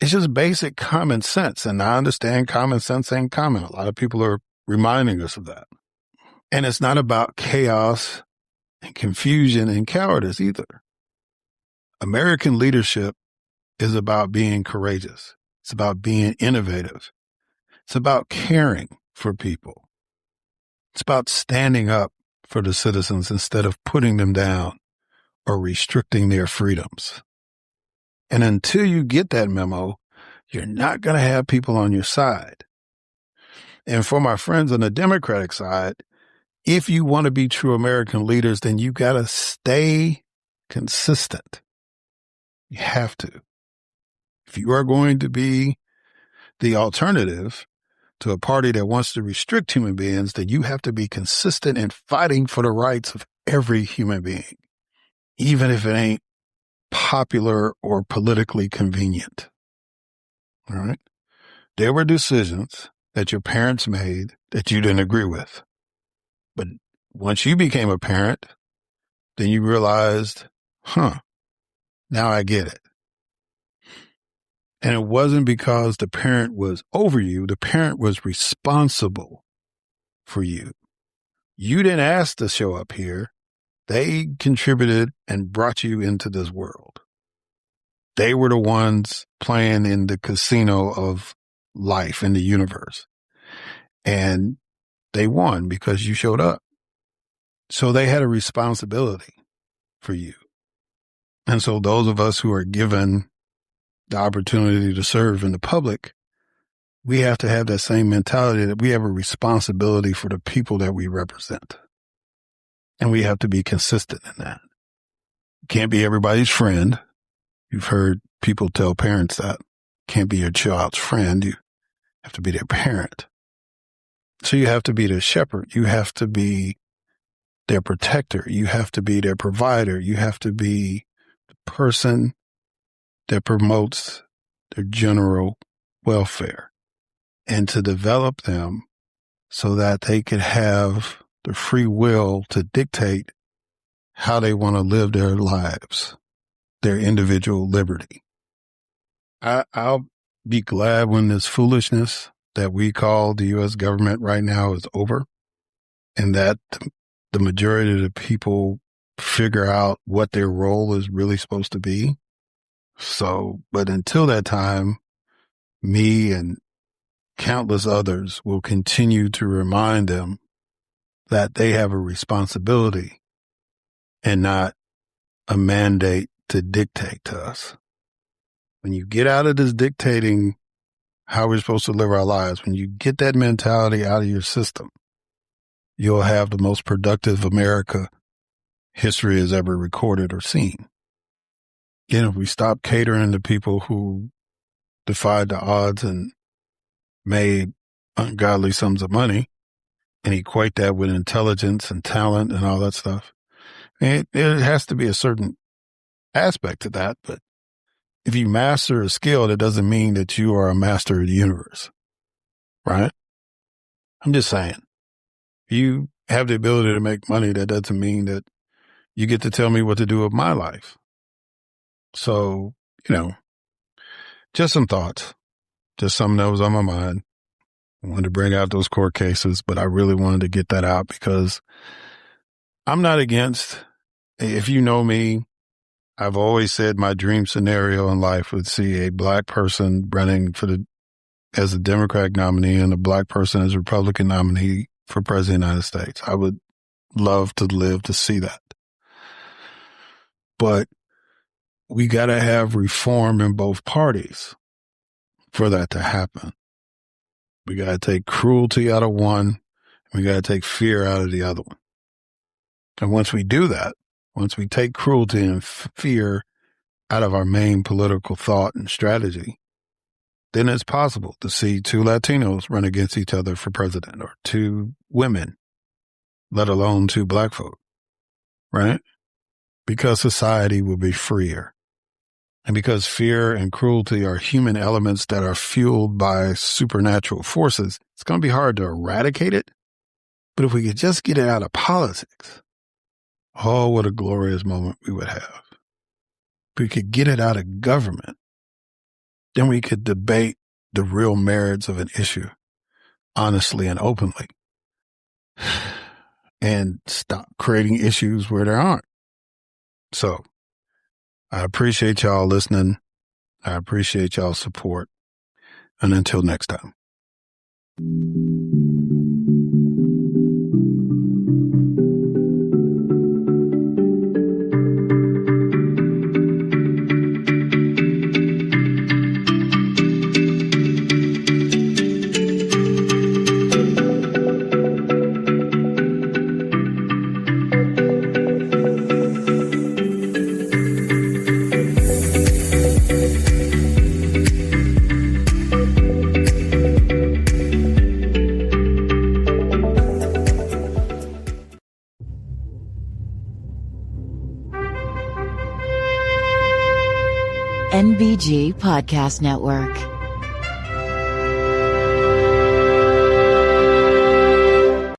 It's just basic common sense. And I understand common sense ain't common. A lot of people are reminding us of that. And it's not about chaos and confusion and cowardice either. American leadership is about being courageous. It's about being innovative. It's about caring for people. It's about standing up for the citizens instead of putting them down or restricting their freedoms. And until you get that memo, you're not going to have people on your side. And for my friends on the Democratic side, if you want to be true American leaders, then you got to stay consistent. You have to. If you are going to be the alternative to a party that wants to restrict human beings, then you have to be consistent in fighting for the rights of every human being, even if it ain't popular or politically convenient. All right. There were decisions that your parents made that you didn't agree with. But once you became a parent, then you realized, now I get it. And it wasn't because the parent was over you. The parent was responsible for you. You didn't ask to show up here. They contributed and brought you into this world. They were the ones playing in the casino of life in the universe. And they won because you showed up. So they had a responsibility for you. And so those of us who are given the opportunity to serve in the public, we have to have that same mentality that we have a responsibility for the people that we represent. And we have to be consistent in that. Can't be everybody's friend. You've heard people tell parents that. Can't be your child's friend. You have to be their parent. So you have to be their shepherd. You have to be their protector. You have to be their provider. You have to be the person that promotes their general welfare, and to develop them so that they could have the free will to dictate how they want to live their lives, their individual liberty. I'll be glad when this foolishness that we call the U.S. government right now is over, and that the majority of the people figure out what their role is really supposed to be. So, but until that time, me and countless others will continue to remind them that they have a responsibility and not a mandate to dictate to us. When you get out of this dictating how we're supposed to live our lives, when you get that mentality out of your system, you'll have the most productive America history has ever recorded or seen. Again, if we stop catering to people who defied the odds and made ungodly sums of money and equate that with intelligence and talent and all that stuff, it has to be a certain aspect to that. But if you master a skill, that doesn't mean that you are a master of the universe, right? I'm just saying, if you have the ability to make money, that doesn't mean that you get to tell me what to do with my life. So, just some thoughts, just something that was on my mind. I wanted to bring out those court cases, but I really wanted to get that out because I'm not against, if you know me, I've always said my dream scenario in life would see a black person running as a Democratic nominee and a black person as a Republican nominee for president of the United States. I would love to live to see that. But we got to have reform in both parties for that to happen. We got to take cruelty out of one. We got to take fear out of the other one. And once we do that, once we take cruelty and fear out of our main political thought and strategy, then it's possible to see two Latinos run against each other for president, or two women, let alone two black folk, right? Because society will be freer. And because fear and cruelty are human elements that are fueled by supernatural forces, it's going to be hard to eradicate it. But if we could just get it out of politics, oh, what a glorious moment we would have. If we could get it out of government, then we could debate the real merits of an issue honestly and openly and stop creating issues where there aren't. So I appreciate y'all listening. I appreciate y'all's support. And until next time. NBG Podcast Network.